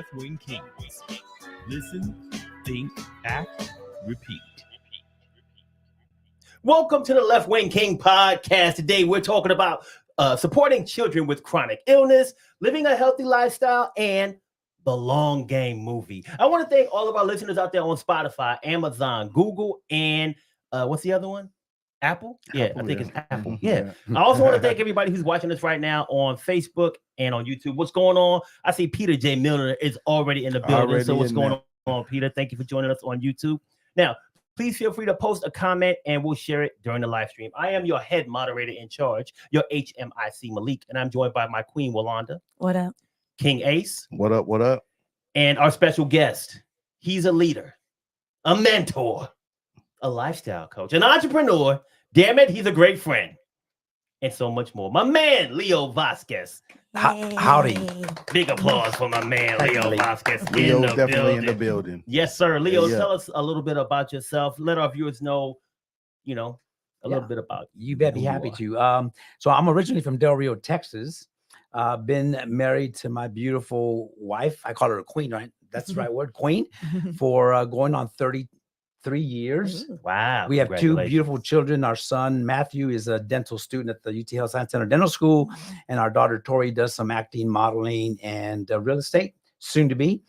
Left-Wing Kingz. Listen, think, act, repeat. Welcome to the Left-Wing King podcast. Today we're talking about supporting children with chronic illness, living a healthy lifestyle, and the Long Game movie. I want to thank all of our listeners out there on Spotify, Amazon, Google, and what's the other one? Apple? Yeah, I think it's Apple. Yeah. I also want to thank everybody who's watching us right now on Facebook and on YouTube. What's going on? I see Peter J. Milner is already in the building. So what's going on, Peter? Thank you for joining us on YouTube. Now, please feel free to post a comment and we'll share it during the live stream. I am your head moderator in charge, your HMIC Malik, and I'm joined by my queen, Walanda. What up? King Ace. What up? What up? And our special guest. He's a leader, a mentor, a lifestyle coach, an entrepreneur. Damn it, he's a great friend. And so much more. My man, Leo Vasquez. Howdy. Big applause for my man, Leo Vasquez. Leo definitely in the building. Yes, sir. Leo, Yeah. tell us a little bit about yourself. Let our viewers know, a little bit about you. Bet be who you happy are. to. So I'm originally from Del Rio, Texas. Been married to my beautiful wife. I call her a queen, right? That's the right word, queen, for going on 33 years. Wow. We have two beautiful children. Our son, Matthew, is a dental student at the UT Health Science Center Dental School. And our daughter, Tori, does some acting, modeling, and real estate, soon to be.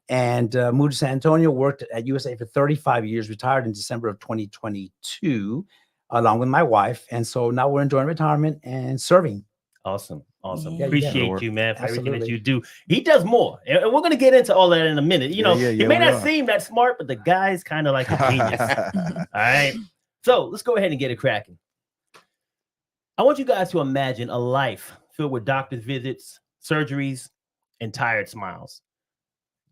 And moved to San Antonio, worked at USA for 35 years, retired in December of 2022, along with my wife. And so now we're enjoying retirement and serving. Awesome. Yeah, Appreciate you, man, for everything that Absolutely. you do. He does more. And we're going to get into all that in a minute. He may we not are. seem that smart, but the guy's kind of like a genius. All right. So let's go ahead and get it cracking. I want you guys to imagine a life filled with doctor's visits, surgeries, and tired smiles.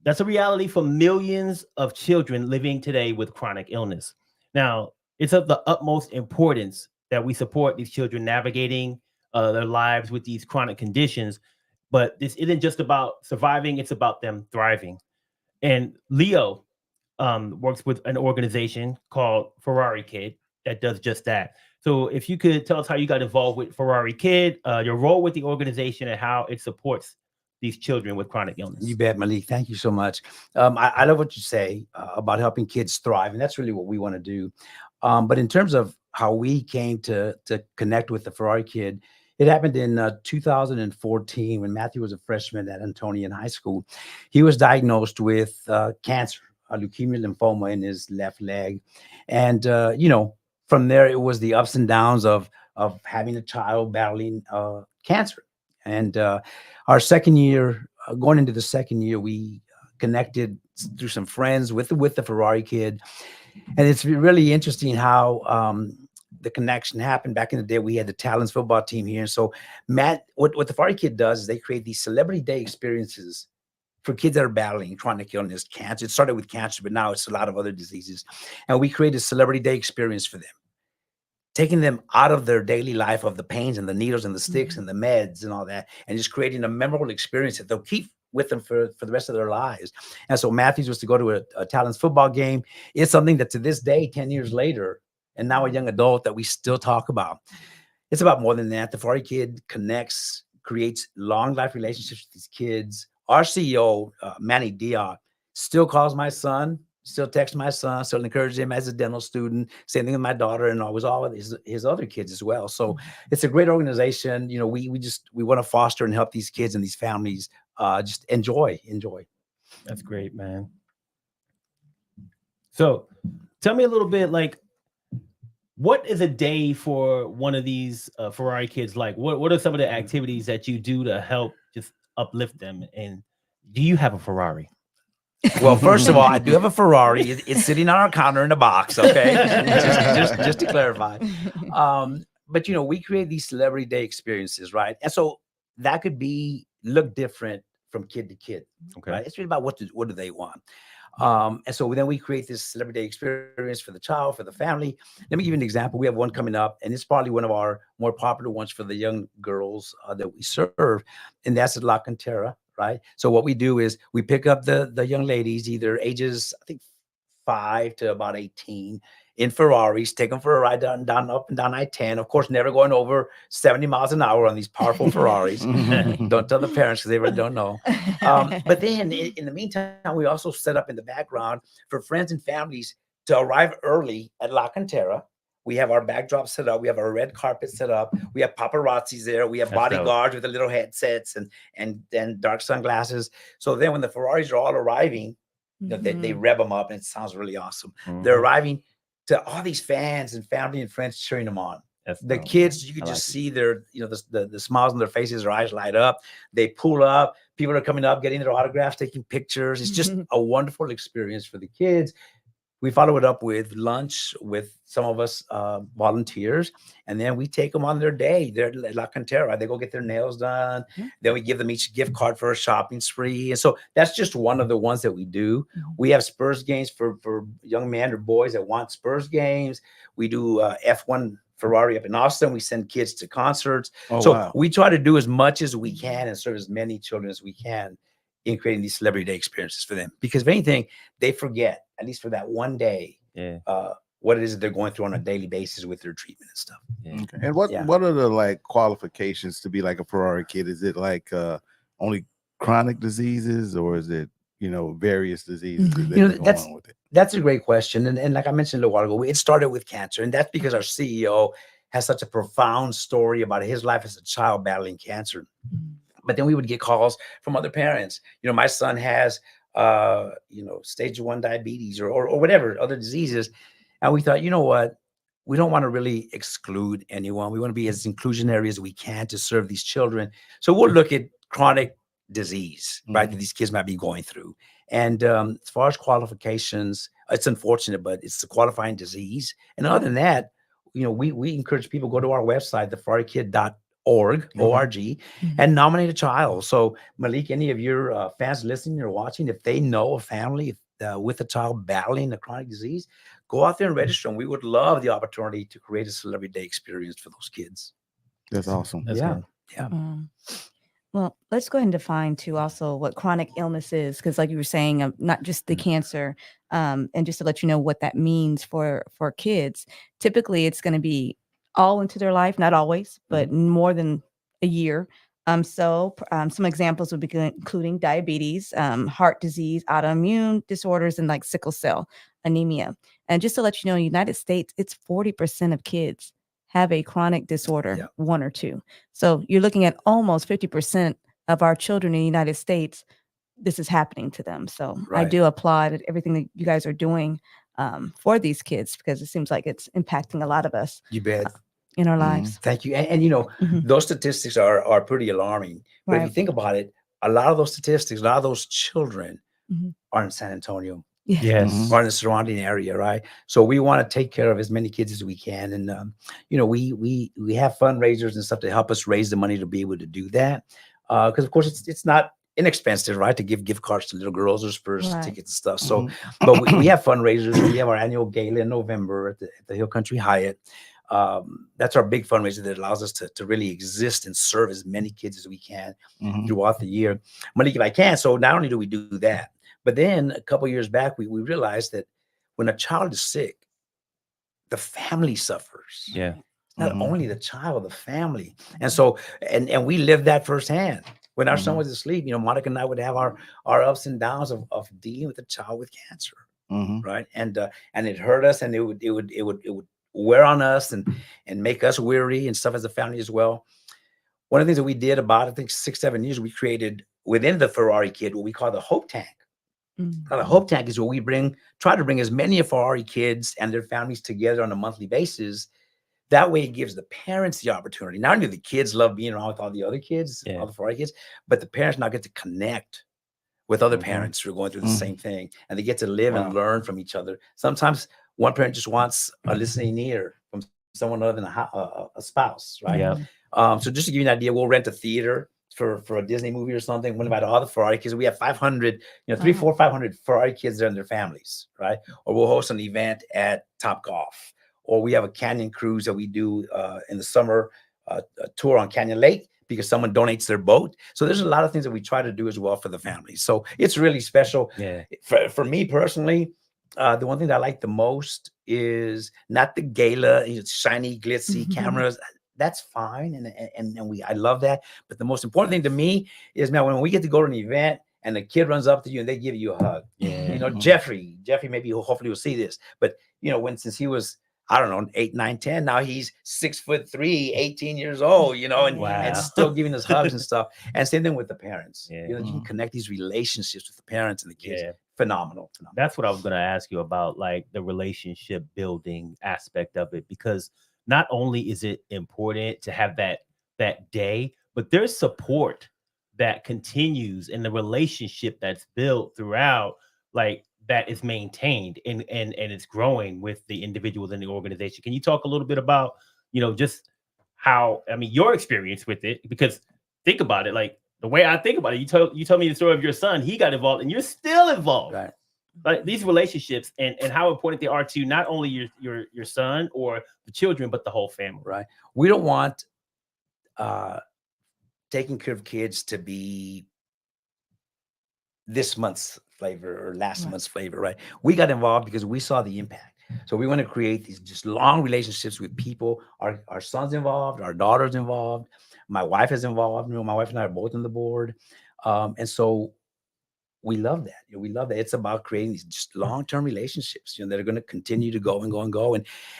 That's a reality for millions of children living today with chronic illness. Now, it's of the utmost importance that we support these children navigating their lives with these chronic conditions. But this isn't just about surviving, it's about them thriving. And Leo works with an organization called Ferrari Kid that does just that. So if you could tell us how you got involved with Ferrari Kid, your role with the organization, and how it supports these children with chronic illness. You bet, Malik. Thank you so much. I love what you say about helping kids thrive, and that's really what we want to do. But in terms of how we came to connect with the Ferrari Kid, it happened in 2014 when Matthew was a freshman at Antonian High School. He was diagnosed with cancer, leukemia lymphoma in his left leg. And, from there, it was the ups and downs of having a child battling cancer. And our second year, going into the second year, we connected through some friends with the Ferrari Kid. And it's really interesting how the connection happened. Back in the day, we had the Talents football team here. And so Matt, what the Ferrari Kid does is they create these celebrity day experiences for kids that are battling chronic illness, cancer. It started with cancer, but now it's a lot of other diseases. And we create a celebrity day experience for them, taking them out of their daily life of the pains and the needles and the sticks and the meds and all that, and just creating a memorable experience that they'll keep with them for the rest of their lives. And so Matthews was to go to a Talents football game. It's something that to this day, 10 years later, and now a young adult, that we still talk about. It's about more than that. The Ferrari Kid connects, creates long life relationships with these kids. Our CEO, Manny Diaz, still calls my son, still texts my son, still encourages him as a dental student. Same thing with my daughter, and always all of his other kids as well. So it's a great organization. We want to foster and help these kids and these families just enjoy. That's great, man. So tell me a little bit, like, what is a day for one of these Ferrari Kids like? What are some of the activities that you do to help just uplift them? And do you have a Ferrari? Well, first of all, I do have a Ferrari. It's sitting on our counter in a box. Okay, just to clarify. But we create these celebrity day experiences, right? And so that could look different from kid to kid. Okay, right? It's really about what do they want. And so then we create this celebrity day experience for the child, for the family. Let me give you an example. We have one coming up, and it's probably one of our more popular ones for the young girls that we serve, and that's at La Cantera, right? So what we do is we pick up the young ladies, either ages, I think, 5 to about 18, in Ferraris, take them for a ride down up and down I-10. Of course, never going over 70 miles an hour on these powerful Ferraris. Don't tell the parents because they really don't know. But then in the meantime, we also set up in the background for friends and families to arrive early at La Cantera. We have our backdrop set up. We have our red carpet set up. We have paparazzis there. We have bodyguards with the little headsets and dark sunglasses. So then when the Ferraris are all arriving, you know, they rev them up and it sounds really awesome. They're arriving to all these fans and family and friends cheering them on. The kids, you can just see their, you know, the smiles on their faces, their eyes light up. They pull up. People are coming up, getting their autographs, taking pictures. It's just a wonderful experience for the kids. We follow it up with lunch with some of us volunteers, and then we take them on their day. They're at La Cantera. They go get their nails done. Then we give them each a gift card for a shopping spree. And so that's just one of the ones that we do. We have Spurs games for young men or boys that want Spurs games. We do F1 Ferrari up in Austin. We send kids to concerts. We try to do as much as we can and serve as many children as we can in creating these celebrity day experiences for them. Because if anything, they forget, at least for that one day, what it is that they're going through on a daily basis with their treatment and stuff. Okay. And what are the like qualifications to be like a Ferrari kid? Is it like only chronic diseases, or is it, you know, various diseases that You know, go on with it? that's a great question. And like I mentioned a while ago, it started with cancer. And that's because our CEO has such a profound story about his life as a child battling cancer. But then we would get calls from other parents. You know, my son has, you know, stage 1 diabetes or whatever, other diseases. And we thought, you know what? We don't want to really exclude anyone. We want to be as inclusionary as we can to serve these children. So we'll look at chronic disease, right, that these kids might be going through. And as far as qualifications, it's unfortunate, but it's a qualifying disease. And other than that, you know, we encourage people to go to our website, theferrarikid.org, O-R-G, and nominate a child. So Malik, any of your fans listening or watching, if they know a family with a child battling a chronic disease, go out there and register them. We would love the opportunity to create a celebrity day experience for those kids. That's awesome. Yeah. Well, let's go ahead and define too also what chronic illness is, because like you were saying, not just the cancer, and just to let you know what that means for kids. Typically, it's going to be all into their life, not always, but more than a year. So some examples would be including diabetes, heart disease, autoimmune disorders, and like sickle cell anemia. And just to let you know, in the United States, it's 40% of kids have a chronic disorder, one or two. So you're looking at almost 50% of our children in the United States, this is happening to them. So I do applaud everything that you guys are doing for these kids, because it seems like it's impacting a lot of us. You bet. In our lives. Thank you. And you know, those statistics are pretty alarming. But if you think about it, a lot of those statistics, a lot of those children are in San Antonio. Or in the surrounding area, right? So we want to take care of as many kids as we can. And you know, we have fundraisers and stuff to help us raise the money to be able to do that. Because of course it's not inexpensive, right, to give gift cards to little girls or Spurs tickets and stuff. So but we have fundraisers. We have our annual gala in November at the Hill Country Hyatt. That's our big fundraiser that allows us to really exist and serve as many kids as we can throughout the year. Malik, if I can. So not only do we do that, but then a couple of years back, we realized that when a child is sick, the family suffers. Not only the child, the family. And so, and we lived that firsthand. When our son was asleep, you know, Monica and I would have our ups and downs of dealing with a child with cancer, right? And it hurt us, and it would wear on us and make us weary and stuff as a family as well. One of the things that we did about, I think 6-7 years, we created within the Ferrari Kid what we call the Hope Tank. Now, the Hope Tank is where we try to bring as many of Ferrari kids and their families together on a monthly basis. That way, it gives the parents the opportunity. Not only do the kids love being around with all the other kids, all the Ferrari kids, but the parents now get to connect with other parents who are going through the same thing, and they get to live and learn from each other. Sometimes one parent just wants a listening ear from someone other than a spouse, right? So just to give you an idea, we'll rent a theater for a Disney movie or something. We'll invite all the Ferrari kids. We have 500, you know, 300, 400, 500 Ferrari kids there and their families, right? Or we'll host an event at Top Golf, or we have a canyon cruise that we do in the summer, a tour on Canyon Lake because someone donates their boat. So there's a lot of things that we try to do as well for the families. So it's really special. For me personally, the one thing that I like the most is not the gala, shiny, glitzy cameras. That's fine, and I love that. But the most important thing to me is, man, when we get to go to an event and the kid runs up to you and they give you a hug. Yeah. You know, Jeffrey, maybe hopefully will see this, but you know, since he was, I don't know, 8, 9, 10, now he's 6'3", 18 years old, you know, and Wow. still giving us hugs and stuff. And same thing with the parents. Yeah. You know, you can connect these relationships with the parents and the kids. Yeah. Phenomenal. That's what I was going to ask you about, like the relationship building aspect of it, because not only is it important to have that day, but there's support that continues in the relationship that's built throughout, like that is maintained and it's growing with the individuals in the organization. Can you talk a little bit about, you know, just how, I mean, your experience with it? Because think about it, like the way I think about it, you told me the story of your son. He got involved and you're still involved. Right. Like these relationships and how important they are to not only your son or the children, but the whole family. Right. We don't want taking care of kids to be this month's flavor or last month's flavor, right? We got involved because we saw the impact. So we want to create these just long relationships with people. Our son's involved, our daughter's involved, my wife is involved. You know, my wife and I are both on the board. And so we love that. You know, we love that. It's about creating these just long-term relationships, you know, that are going to continue to go and go and go.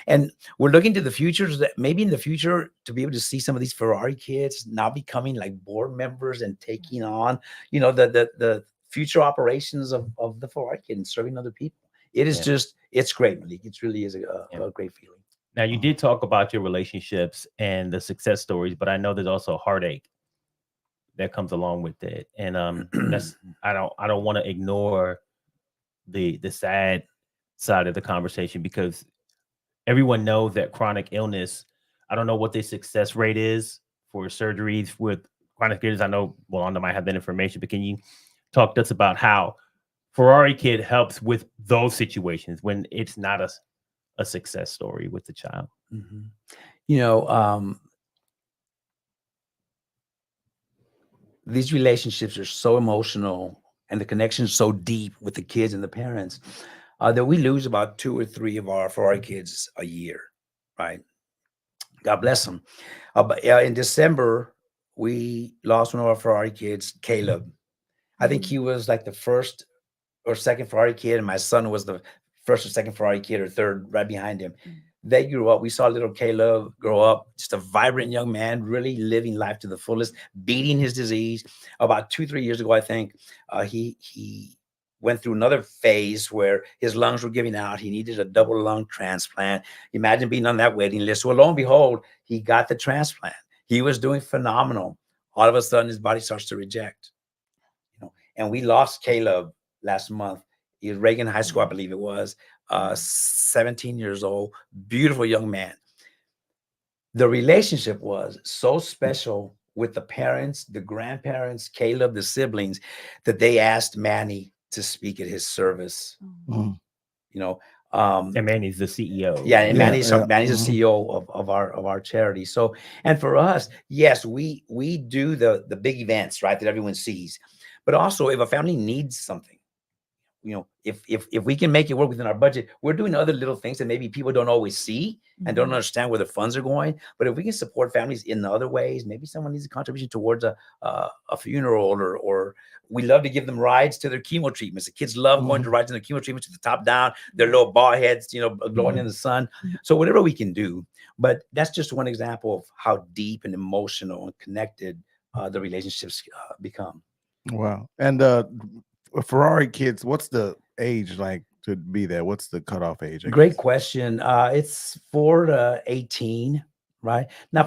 And we're looking to the future, so that maybe in the future to be able to see some of these Ferrari kids now becoming like board members and taking on, you know, the future operations of the Ferrari kid and serving other people. It is just, it's great, Malik. It really is a great feeling. Now, you did talk about your relationships and the success stories, but I know there's also heartache that comes along with it. And that's, I don't want to ignore the sad side of the conversation, because everyone knows that chronic illness, I don't know what the success rate is for surgeries with chronic illness. I know Wanda might have that information, but can you talk to us about how Ferrari Kid helps with those situations when it's not a success story with the child? You know, these relationships are so emotional and the connection is so deep with the kids and the parents that we lose about 2 or 3 of our Ferrari kids a year, right? God bless them. But in December, we lost one of our Ferrari kids, Caleb. I think he was like the first or second Ferrari kid, and my son was the first or second Ferrari kid or third right behind him. They grew up. We saw little Caleb grow up, just a vibrant young man, really living life to the fullest, beating his disease. About 2-3 years ago, I think, he went through another phase where his lungs were giving out. He needed a double lung transplant. Imagine being on that waiting list. So lo and behold, he got the transplant. He was doing phenomenal. All of a sudden, his body starts to reject. You know, and we lost Caleb last month. He was Reagan High School, I believe it was. 17 years old, beautiful young man. The relationship was so special with the parents, the grandparents, Caleb, the siblings, that they asked Manny to speak at his service. You know, And Manny's the CEO. Yeah, and Manny's the CEO of our charity. So, and for us, yes, we do the big events, right, that everyone sees. But also, if a family needs something, you know, if we can make it work within our budget, we're doing other little things that maybe people don't always see and don't understand where the funds are going. But if we can support families in other ways, maybe someone needs a contribution towards a funeral, or we love to give them rides to their chemo treatments. The kids love going to rides in their chemo treatments, to the top down, their little ball heads, you know, glowing in the sun. So whatever we can do. But that's just one example of how deep and emotional and connected the relationships become. Wow. And Ferrari kids, what's the age like to be there? What's the cutoff age? Great question. It's 4 to 18, right? Now,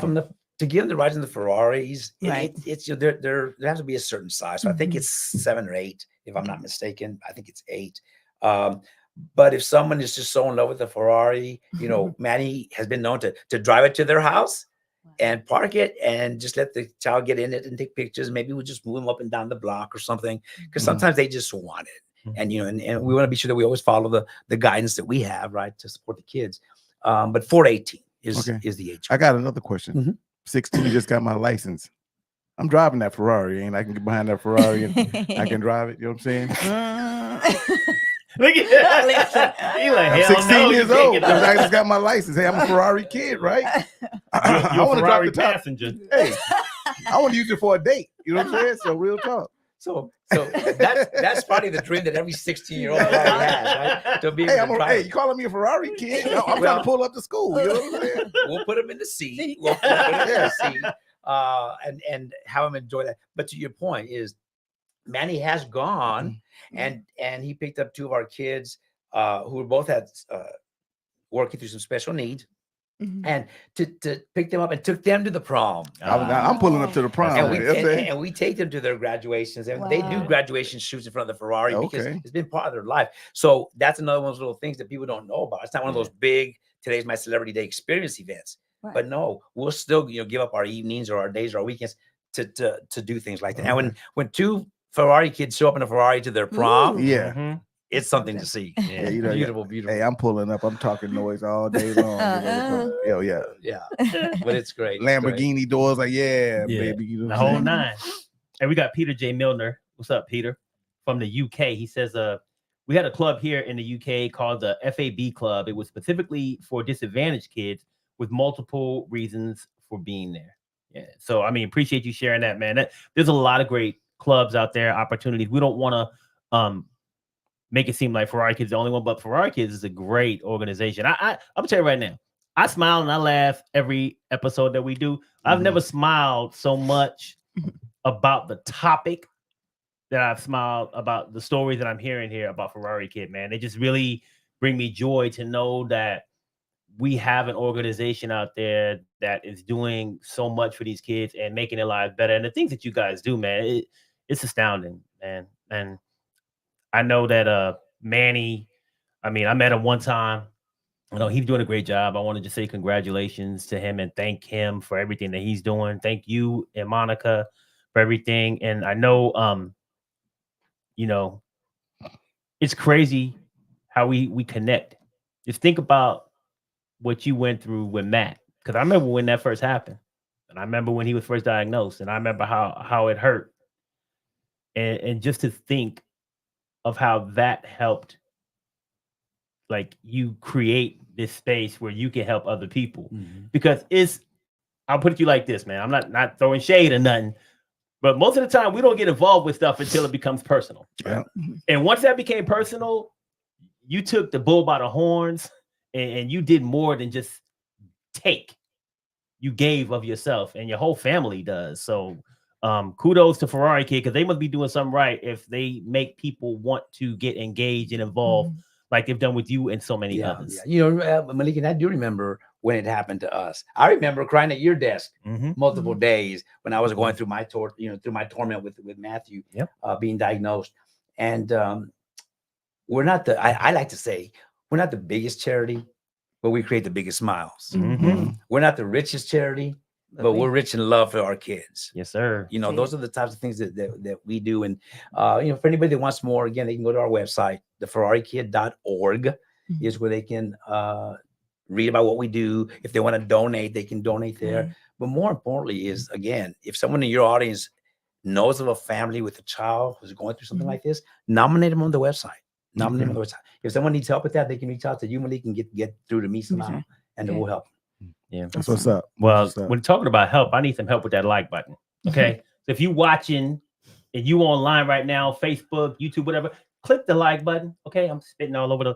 to give them the rides in the Ferraris, it's you know, there has to be a certain size. So I think it's 7 or 8, if I'm not mistaken. I think it's 8. But if someone is just so in love with the Ferrari, you know, Manny has been known to drive it to their house and park it and just let the child get in it and take pictures. Maybe we'll just move them up and down the block or something, because sometimes they just want it. And, you know, and we want to be sure that we always follow the guidance that we have, right, to support the kids. But 4 to 18 is the age. I got another question. 16, just got my license. I'm driving that Ferrari, and I can get behind that Ferrari and I can drive it. You know what I'm saying? Look at that. He like, I'm hell 16 no, years you can't old. get I that. just got my license. Hey, I'm a Ferrari kid, right? I You're a want to drop Ferrari the top. passenger. Hey, I want to use it for a date. You know what I'm saying? So real talk. So that's probably the dream that every 16-year-old has, right? To be able Hey, to drive. hey, you calling me a Ferrari kid? No, I'm trying to pull up to school. You know what I'm saying? We'll put him in the seat. We'll put him in the seat, and have him enjoy that. But to your point is, Manny has gone, and he picked up 2 of our kids who both had working through some special needs, and to pick them up and took them to the prom. I'm pulling up to the prom. And with it. we take them to their graduations, and they do Wow. graduation shoots in front of the Ferrari because Okay. it's been part of their life. So that's another one of those little things that people don't know about. It's not one of those big today's my celebrity day experience events, Right. but no, we'll still give up our evenings or our days or our weekends to do things like that. And when 2 Ferrari kids show up in a Ferrari to their prom, Yeah. Mhm. it's something to see. Yeah. You know, Beautiful. Hey, I'm pulling up. I'm talking noise all day long. Hell yeah. Yeah, but it's great. It's great. Lamborghini doors, like, yeah, Yeah. baby. You know The what whole I'm saying? 9. And we got Peter J. Milner. What's up, Peter? From the UK. He says, we had a club here in the UK called the FAB Club. It was specifically for disadvantaged kids with multiple reasons for being there. Yeah. So, I mean, appreciate you sharing that, man. There's a lot of great clubs out there, opportunities. We don't want to make it seem like Ferrari Kids is the only one, but Ferrari Kids is a great organization. I'm gonna tell you right now, I smile and I laugh every episode that we do. I've never smiled so much about the topic that I've smiled about the stories that I'm hearing here about Ferrari Kid, man. They just really bring me joy to know that we have an organization out there that is doing so much for these kids and making their lives better. And the things that you guys do, man, it's astounding, man. And I know that Manny, I mean, I met him one time. You know, he's doing a great job. I wanted to say congratulations to him and thank him for everything that he's doing. Thank you and Monica for everything. And I know, you know, it's crazy how we connect. Just think about what you went through with Matt. Because I remember when that first happened. And I remember when he was first diagnosed. And I remember how it hurt. And just to think of how that helped, like, you create this space where you can help other people. Because I'll put it to you like this, man. I'm not throwing shade or nothing, but most of the time we don't get involved with stuff until it becomes personal. Yeah. And once that became personal, you took the bull by the horns and you did more than just take. You gave of yourself, and your whole family does. So kudos to Ferrari Kid, because they must be doing something right if they make people want to get engaged and involved like they've done with you and so many others. Yeah. You know, Malik, and I do remember when it happened to us. I remember crying at your desk multiple days when I was going through my through my torment with Matthew being diagnosed. And we're not I like to say we're not the biggest charity, but we create the biggest smiles. We're not the richest charity, but we're rich in love for our kids. Yes, sir. You know, those are the types of things that we do. And, you know, for anybody that wants more, again, they can go to our website, theferrarikid.org is where they can read about what we do. If they want to donate, they can donate there. But more importantly is, again, if someone in your audience knows of a family with a child who's going through something like this, nominate them on the website. Nominate them on the website. If someone needs help with that, they can reach out to you, Malik, and get through to me somehow, and we'll help. Yeah, that's what's up. Well, when talking about help, I need some help with that like button. Okay, so if you watching and you online right now, Facebook, YouTube, whatever, click the like button. Okay, I'm spitting all over the.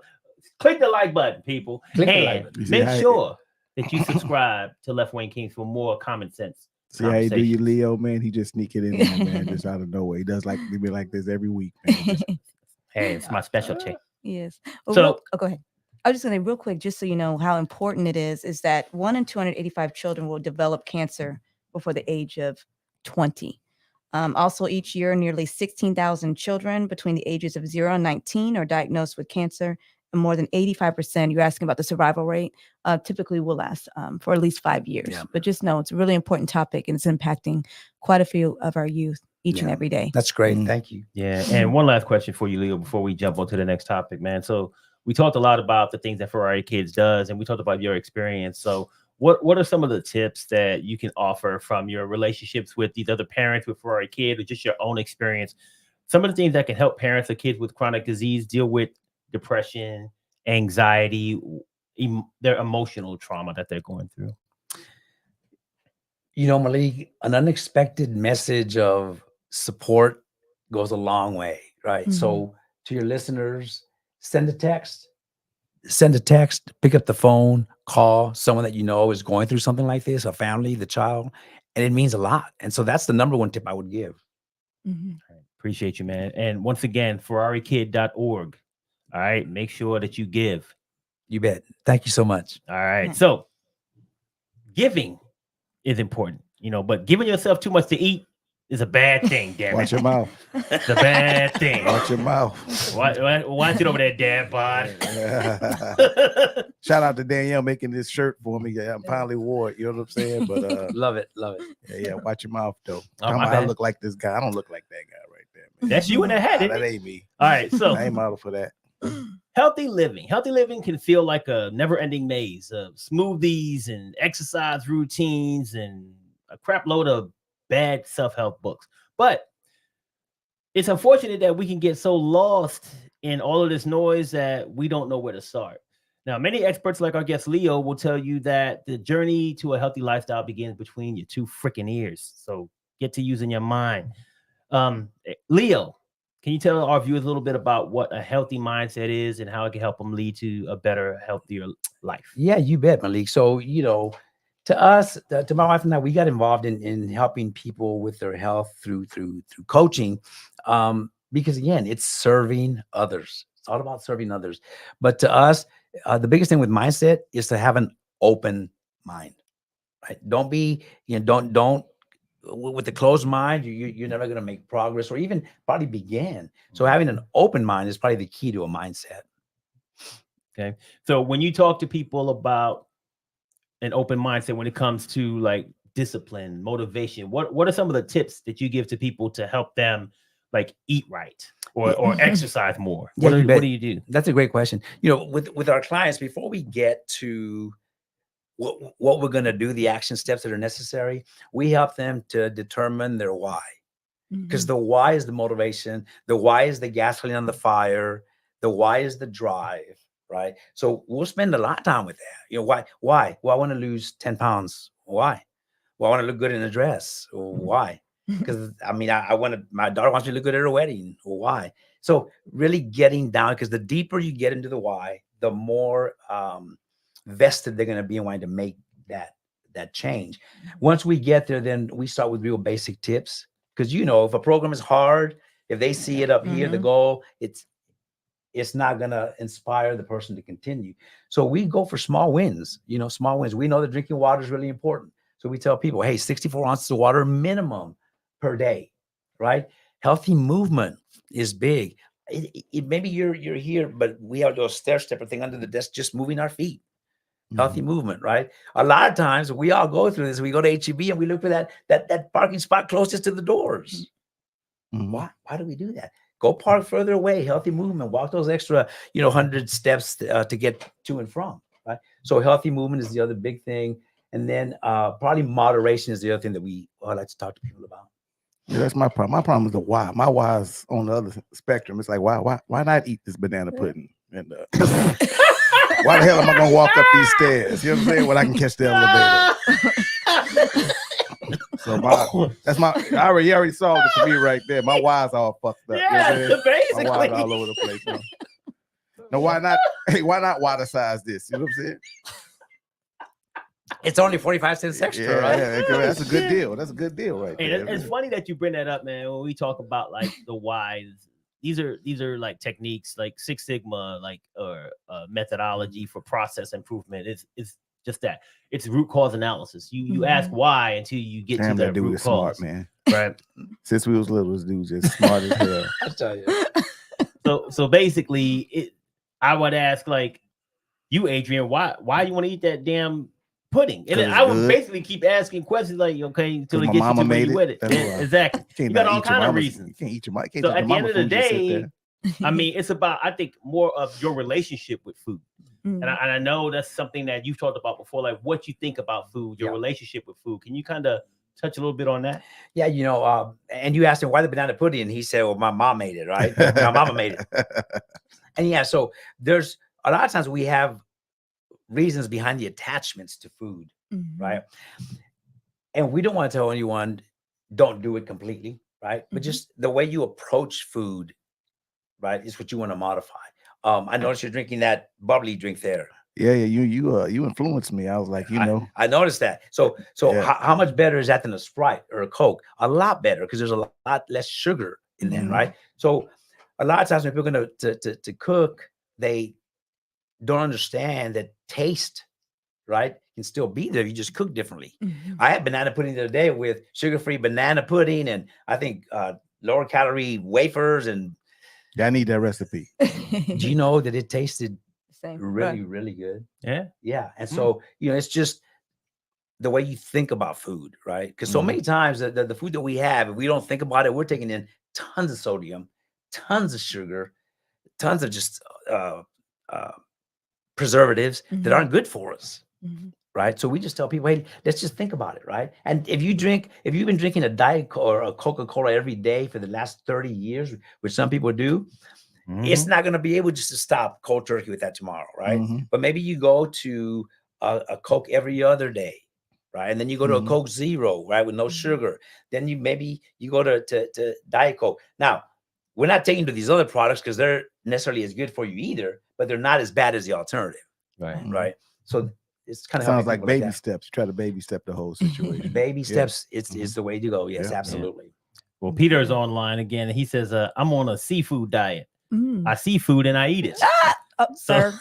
Click the like button, people, and make sure that you subscribe to Left-Wing Kingz for more common sense. See how you do you, Leo, man? He just sneak it in there, man, just out of nowhere. He does like be like this every week, man. Hey, it's my specialty. Yes. Well, So, go ahead. I was just going to real quick, just so you know how important it is that 1 in 285 children will develop cancer before the age of 20. Also, each year, nearly 16,000 children between the ages of 0 and 19 are diagnosed with cancer, and more than 85%, you're asking about the survival rate, typically will last for at least 5 years. Yeah. But just know it's a really important topic, and it's impacting quite a few of our youth each and every day. That's great. Thank you. Yeah. And one last question for you, Leo, before we jump on to the next topic, man. So we talked a lot about the things that Ferrari Kids does, and we talked about your experience. So what are some of the tips that you can offer from your relationships with these other parents with Ferrari Kid, or just your own experience? Some of the things that can help parents or kids with chronic disease deal with depression, anxiety, their emotional trauma that they're going through? You know, Malik, an unexpected message of support goes a long way, right? Mhm. So to your listeners, send a text, pick up the phone, call someone that you know is going through something like this, a family, the child, and it means a lot. And so that's the number one tip I would give. Mhm. Appreciate you, man. And once again, ferrarikid.org. All right. Make sure that you give. You bet. Thank you so much. All right. Yeah. So giving is important, but giving yourself too much to eat is a bad thing, damn Watch it. your mouth. It's a bad thing. Watch your mouth. Watch it over there, dad bod. Shout out to Danielle making this shirt for me. Yeah, I finally wore it. You know what I'm saying? But Love it. Love it. yeah, watch your mouth though. Oh, my I bad. look like this guy. I don't look like that guy right there, man. That's you in the head. Nah, Isn't that it? ain't me. All right. So I ain't model for that. healthy living can feel like a never-ending maze of smoothies and exercise routines and a crap load of bad self-help books. But it's unfortunate that we can get so lost in all of this noise that we don't know where to start. Now, many experts like our guest Leo will tell you that the journey to a healthy lifestyle begins between your two freaking ears. So get to using your mind. Leo, can you tell our viewers a little bit about what a healthy mindset is and how it can help them lead to a better, healthier life? Yeah, you bet, Malik. So, to us, to my wife and I, we got involved in helping people with their health through coaching, because again, it's serving others. It's all about serving others. But to us, the biggest thing with mindset is to have an open mind. Right? Don't be, don't with the closed mind, you're never going to make progress or even probably begin. So having an open mind is probably the key to a mindset. Okay. So when you talk to people about an open mindset when it comes to like discipline, motivation, what are some of the tips that you give to people to help them like eat right or exercise more? Yeah, What do you do? That's a great question. With our clients, before we get to what we're going to do, the action steps that are necessary, we help them to determine their why. Because the why is the motivation, the why is the gasoline on the fire, the why is the drive, right? So we'll spend a lot of time with that. Why? Well, I want to lose 10 pounds. Why? Well, I want to look good in a dress. Why? Because my daughter wants me to look good at her wedding. Why? So really getting down, because the deeper you get into the why, the more vested they're going to be in wanting to make that change. Once we get there, then we start with real basic tips. Because if a program is hard, if they see it up here, the goal, it's not going to inspire the person to continue. So we go for small wins, small wins. We know that drinking water is really important. So we tell people, hey, 64 ounces of water minimum per day, right? Healthy movement is big. Maybe you're here, but we have those stair stepper thing under the desk, just moving our feet. Healthy movement, right? A lot of times we all go through this. We go to HEB and we look for that parking spot closest to the doors. Why do we do that? Go park further away. Healthy movement. Walk those extra, 100 steps to get to and from. Right. So healthy movement is the other big thing, and then probably moderation is the other thing that I like to talk to people about. Yeah, that's my problem. My problem is the why. My why is on the other spectrum. It's like why not eat this banana pudding? And why the hell am I gonna walk up these stairs? You know what I'm saying? When I can catch the elevator. So you already solved it for me right there. My why's all fucked up. Yeah, you know basically. my why's all over the place. No, why not? Hey, why not water size this? You know what I'm saying? It's only 45 cents extra, right? Yeah, that's a good deal. That's a good deal, right there. It's funny that you bring that up, man. When we talk about like the whys, these are like techniques, like Six Sigma, like or methodology for process improvement. It's just that. It's root cause analysis. You ask why until you get to that root cause. Smart, man. Right. Since we was little, this dude just smart as hell. I tell you. So basically, I would ask like you, Adrian, why you want to eat that damn pudding? And then I would basically keep asking questions like, okay, until it gets you to where you with it. Exactly. You got all kind of reasons. You can't eat your mom. So at the end of the day, I mean, it's about, I think, more of your relationship with food. And I know that's something that you've talked about before, like what you think about food, your relationship with food. Can you kind of touch a little bit on that? Yeah, and you asked him why the banana pudding, and he said, well, my mom made it, right? My mama made it. And yeah, so there's a lot of times we have reasons behind the attachments to food, right? And we don't want to tell anyone don't do it completely, right? But just the way you approach food, right, is what you want to modify. I noticed you're drinking that bubbly drink there. Yeah, you influenced me. I was like, I noticed that. So Yeah. how much better is that than a Sprite or a Coke? A lot better, because there's a lot less sugar in there, right? So a lot of times when people are going to cook, they don't understand that taste, right, can still be there. You just cook differently. I had banana pudding the other day with sugar-free banana pudding, and I think lower calorie wafers. And I need that recipe. do you know that it tasted Same. really, really good? Yeah. And so, it's just the way you think about food, right? Because so many times the food that we have, if we don't think about it, we're taking in tons of sodium, tons of sugar, tons of just preservatives that aren't good for us, right? So we just tell people, hey, let's just think about it, right? And if you've been drinking a Diet Coke or a Coca-Cola every day for the last 30 years, which some people do, it's not going to be able just to stop cold turkey with that tomorrow, right? But maybe you go to a Coke every other day, right? And then you go to a Coke Zero, right, with no sugar. Then you go to Diet Coke. Now, we're not taking to these other products because they're necessarily as good for you either, but they're not as bad as the alternative, right? So it's kind of sounds like baby steps. Try to baby step the whole situation. Baby steps is the way to go. Yes, absolutely. Well, Peter's online again, and he says, "I'm on a seafood diet. I see food and I eat it." Sir.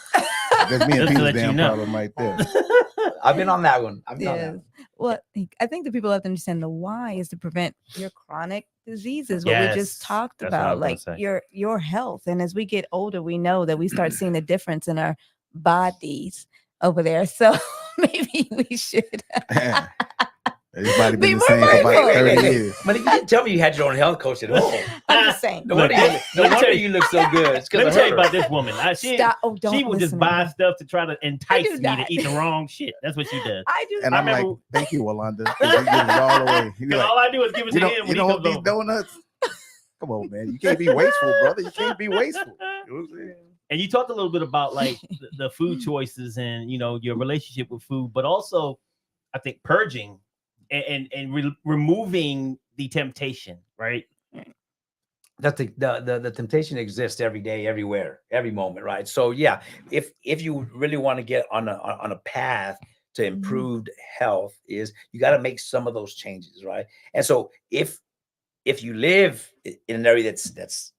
That's me and Just to Peter's let you damn know. problem right there. I've been on that one. I've been on that Yes. one. Well, I think the people have to understand the why is to prevent your chronic diseases, what we Yes, just talked that's what I about, was gonna like say. your health. And as we get older, we know that we start seeing the difference in our bodies over there. So maybe we should Everybody Be been the more same for about mindful. 30 years. But you didn't tell me you had your own health coach at home. I'm just saying. No wonder, Look, no let me wonder tell you- you look so good. It's 'cause Let me of tell you her. about this woman. She Don't will just listen to buy her. stuff to try to entice do me to that. eat the wrong shit. That's what she does. I do. And I'm like, remember- thank you, Yolanda. 'cause you give it all away. You be 'Cause like, all I do is give it to him you when he don't want comes these over. donuts? Come on, man. You can't be wasteful, brother. You can't be wasteful. You know what I'm saying? And you talked a little bit about like the food choices and your relationship with food, but also I think purging and removing the temptation, right? That the temptation exists every day, everywhere, every moment, right? So yeah, if you really want to get on a path to improved health, is you got to make some of those changes, right? And so if you live in an area that's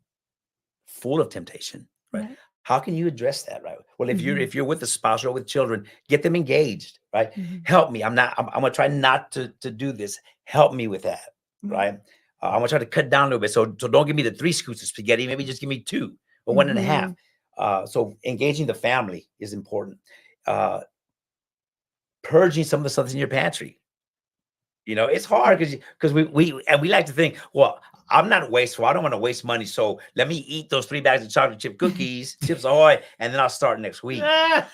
full of temptation, right? How can you address that, right? Well, if you're with a spouse or with children, get them engaged, right? Help me. I'm gonna try not to do this. Help me with that, right? I'm gonna try to cut down a little bit. So don't give me the 3 scoops of spaghetti. Maybe just give me 2 or 1.5. So engaging the family is important. Purging some of the stuff that's in your pantry. It's hard because we like to think, well, I'm not wasteful. I don't want to waste money. So let me eat those 3 bags of chocolate chip cookies, Chips Ahoy, and then I'll start next week. Right?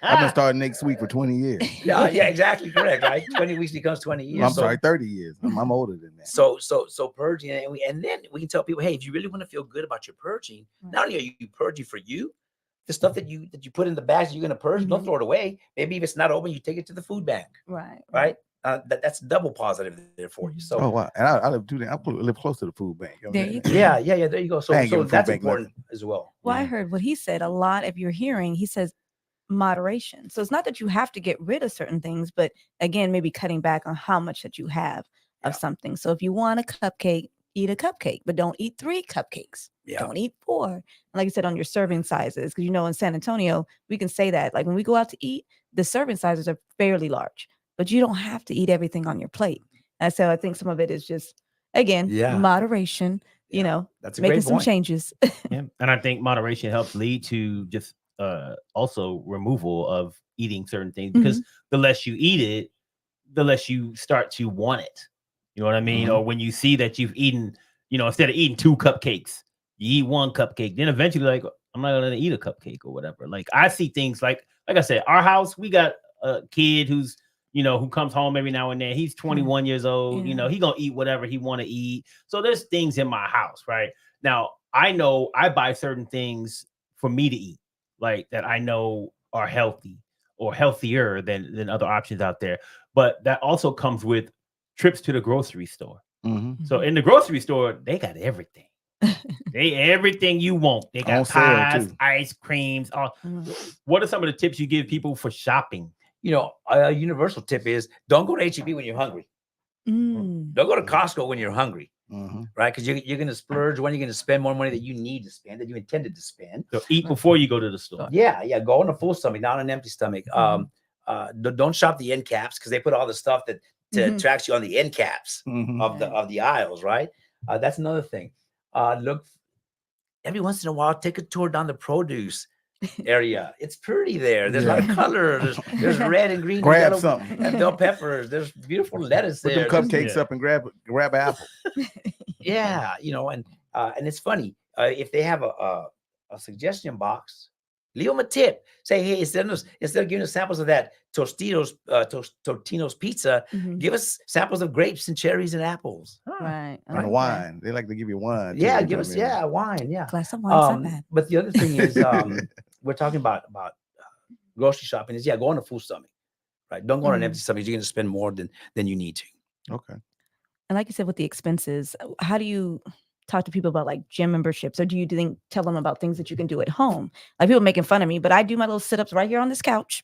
I've been starting next week for 20 years. Yeah, exactly. Correct. Right. 20 weeks becomes 20 years. Well, I'm sorry, 30 years. I'm older than that. So purging, and then we can tell people, hey, if you really want to feel good about your purging, not only are you purging for you, the stuff that you put in the bags you're going to purge, don't throw it away. Maybe if it's not open, you take it to the food bank. Right. That's double positive there for you. So, oh wow, and I live I live close to the food bank. You know There what I'm you saying? go. yeah. There you go. So I ain't giving that's food bank important as well. Well, I heard what he said a lot. If you're hearing, he says moderation. So it's not that you have to get rid of certain things, but again, maybe cutting back on how much that you have of something. So if you want a cupcake, eat a cupcake, but don't eat 3 cupcakes. Don't eat 4. And like you said, on your serving sizes, because in San Antonio, we can say that. Like when we go out to eat, the serving sizes are fairly large, but you don't have to eat everything on your plate. And so I think some of it is just, again, moderation, That's a making great some point. changes. Yeah. And I think moderation helps lead to just also removal of eating certain things, because the less you eat it, the less you start to want it. You know what I mean? Or when you see that you've eaten, instead of eating 2 cupcakes, you eat 1 cupcake. Then eventually, like, I'm not gonna eat a cupcake or whatever. Like I see things like I said, our house, we got a kid who's who comes home every now and then. He's 21 years old. He gonna eat whatever he want to eat. So there's things in my house right now. I know I buy certain things for me to eat, like that I know are healthy or healthier than other options out there. But that also comes with trips to the grocery store. Mhm. So in the grocery store, they got everything. They everything you want. They got On sale, pies, too. ice creams. All. Mhm. What are some of the tips you give people for shopping? You know, a universal tip is don't go to HEB when you're hungry. Mm. Don't go to Costco when you're hungry, Mhm. right? Because you're going to splurge when you're going to spend more money that you need to spend, that you intended to spend. So eat before you go to the store. Yeah. Go on a full stomach, not on an empty stomach. Mhm. Don't shop the end caps because they put all the stuff that Mhm. attracts you on the end caps Mhm. of the aisles, right? That's another thing. Look, every once in a while, take a tour down the produce area. It's pretty there. There's a lot of Yeah. color. There's red and green, Grab yellow, something. and bell peppers. There's beautiful lettuce Put there. them There's- cupcakes up and grab an apple. yeah, and it's funny. If they have a suggestion box, leave them a tip. Say, hey, instead of giving us samples of that Totino's pizza, Mhm. give us samples of grapes and cherries and apples. Right. And Okay. wine. They like to give you wine. too, Yeah, every give time us you- wine. Yeah. Glass of wine's not bad. But the other thing is, we're talking about grocery shopping. Is go on a full stomach, right? Don't go on an empty stomach. You're going to spend more than you need to. Okay. And like you said, with the expenses, how do you talk to people about like gym memberships, or do you tell them about things that you can do at home? Like people making fun of me, but I do my little sit-ups right here on this couch,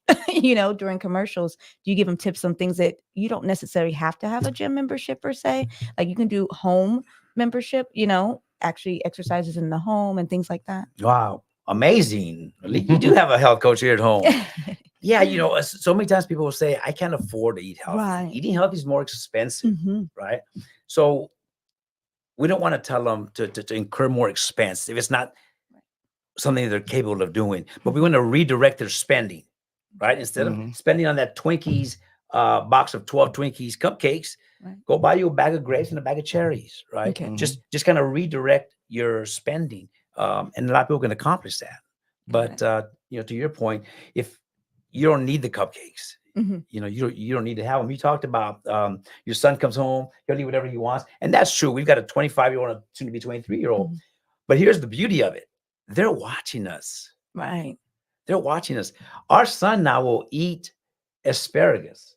during commercials. Do you give them tips on things that you don't necessarily have to have a gym membership per se? Like you can do home membership, actually exercises in the home and things like that. Wow, amazing! You do have a health coach here at home. Yeah, so many times people will say, I can't afford to eat healthy. Right. Eating healthy is more expensive, Mhm. right? So we don't want to tell them to incur more expense if it's not something they're capable of doing. But we want to redirect their spending, right? Instead of Mhm. spending on that Twinkies box of 12 Twinkies cupcakes, Right. go buy you a bag of grapes and a bag of cherries, right? Okay. Just kind of redirect your spending. And a lot of people can accomplish that. But to your point, if you don't need the cupcakes, Mhm. you don't need to have them. You talked about your son comes home, he'll eat whatever he wants. And that's true. We've got a 25-year-old and a soon to be 23-year-old. Mhm. But here's the beauty of it. They're watching us. Right. They're watching us. Our son now will eat asparagus.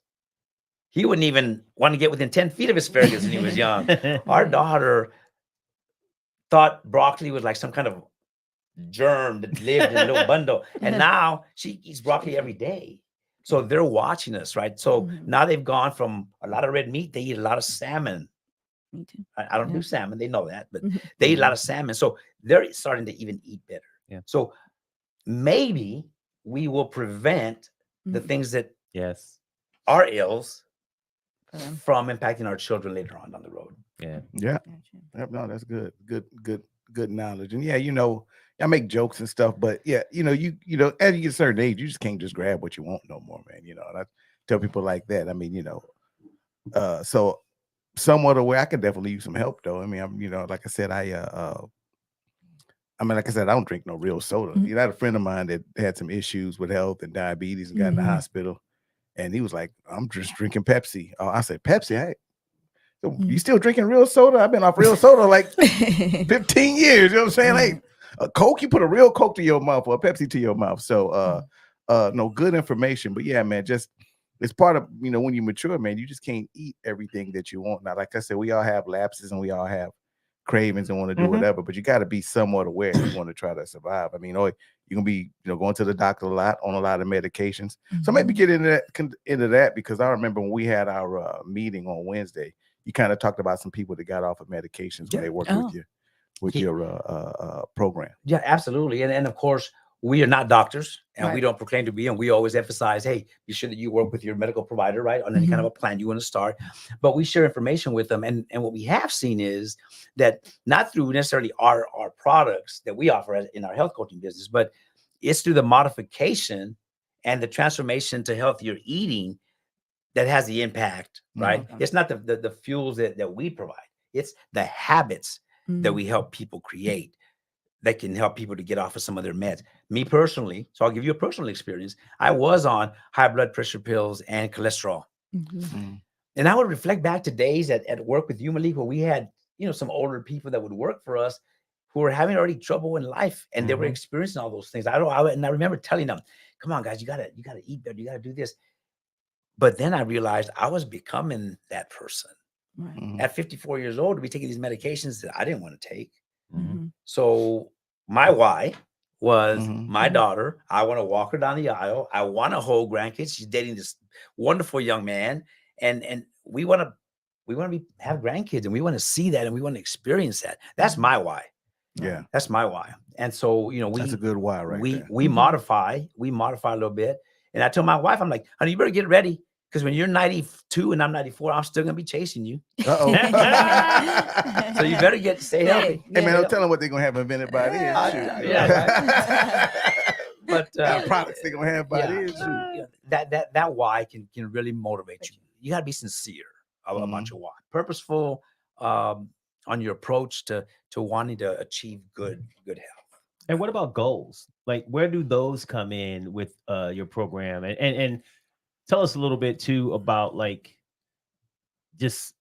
He wouldn't even want to get within 10 feet of asparagus when he was young. Our daughter thought broccoli was like some kind of germ that lived in a little bundle. And now she eats broccoli every day. So they're watching us, right? So Mhm. now they've gone from a lot of red meat, they eat a lot of salmon. Me too. I don't Yeah. do salmon, they know that, but Mhm. they eat a lot of salmon. So they're starting to even eat better. Yeah. So maybe we will prevent the Mhm. things that Yes. are ills For them. from impacting our children later on down the road. Yeah. Yeah. Gotcha. Yep, no, that's good. Good knowledge. And yeah, I make jokes and stuff, but yeah, as you get a certain age, you just can't just grab what you want no more, man. And I tell people like that. I mean, so somewhat aware, I could definitely use some help though. I mean, I'm, like I said, I don't drink no real soda. Mhm. I had a friend of mine that had some issues with health and diabetes and got in the Mhm. hospital. And he was like, I'm just drinking Pepsi. Oh, I said, Pepsi? So you Mhm. still drinking real soda? I've been off real soda like 15 years. You know what I'm saying? Right. Like a Coke, you put a real Coke to your mouth or a Pepsi to your mouth. So no, good information. But yeah, man, just it's part of when you mature, man, you just can't eat everything that you want. Now, like I said, we all have lapses and we all have cravings and want to do Mhm. whatever, but you got to be somewhat aware if you want to try to survive. I mean, you're gonna be going to the doctor a lot on a lot of medications. So maybe Mhm. get into that because I remember when we had our meeting on Wednesday, you kind of talked about some people that got off of medications when Yeah. they worked Oh. with Yeah. your program. Yeah, absolutely. And of course, we are not doctors and we Right. don't proclaim to be, and we always emphasize, hey, be sure that you work with your medical provider, right? On any kind of a plan you want to start. But we share information with them. And what we have seen is that not through necessarily our products that we offer in our health coaching business, but it's through the modification and the transformation to healthier eating that has the impact, right? Okay. It's not the fuels that we provide. It's the habits that Mm. we help people create that can help people to get off of some of their meds. Me personally, so I'll give you a personal experience. I was on high blood pressure pills and cholesterol. Mhm. And I would reflect back to days at work with you, Malik, where we had, some older people that would work for us who were having already trouble in life, and they were Mhm. experiencing all those things. And I remember telling them, "Come on, guys, you gotta eat better. You gotta do this." But then I realized I was becoming that person Right. Mhm. at 54 years old to be taking these medications that I didn't want to take. Mhm. Mhm. So my why was Mhm. my Mhm. daughter. I want to walk her down the aisle. I want to hold grandkids. She's dating this wonderful young man, and we want to have grandkids, and we want to see that, and we want to experience that. That's Mhm. my why. Yeah, That's my why. And so that's a good why right we there. we Mhm. modify a little bit. And I told my wife, I'm like, honey, you better get ready, because when you're 92 and I'm 94, I'm still gonna be chasing you. Uh-oh. So you better stay healthy. Hey man, Yeah. don't tell them what they're gonna have invented by then. Shoot. Yeah, But Kind of products they're gonna have by yeah, then. Shoot. yeah, that why can really motivate you. You got to be sincere about Mhm. your why, purposeful on your approach to wanting to achieve good health. And what about goals? Like, where do those come in with your program? And tell us a little bit too about, like, just,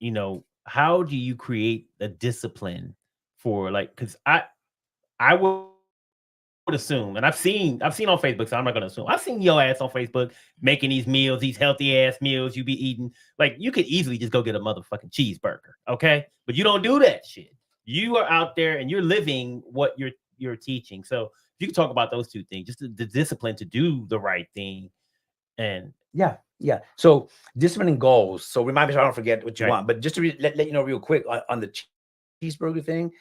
how do you create a discipline for, like, because I would assume, and I've seen on Facebook, so I'm not gonna assume. I've seen your ass on Facebook making these meals, these healthy ass meals you be eating. Like, you could easily just go get a motherfucking cheeseburger, okay? But you don't do that shit. You are out there and you're living what you're teaching. So if you could talk about those two things, just the discipline to do the right thing. And Yeah. So discipline and goals. So remind me so I don't forget what you Right. want. But just to let you know real quick on the cheeseburger thing,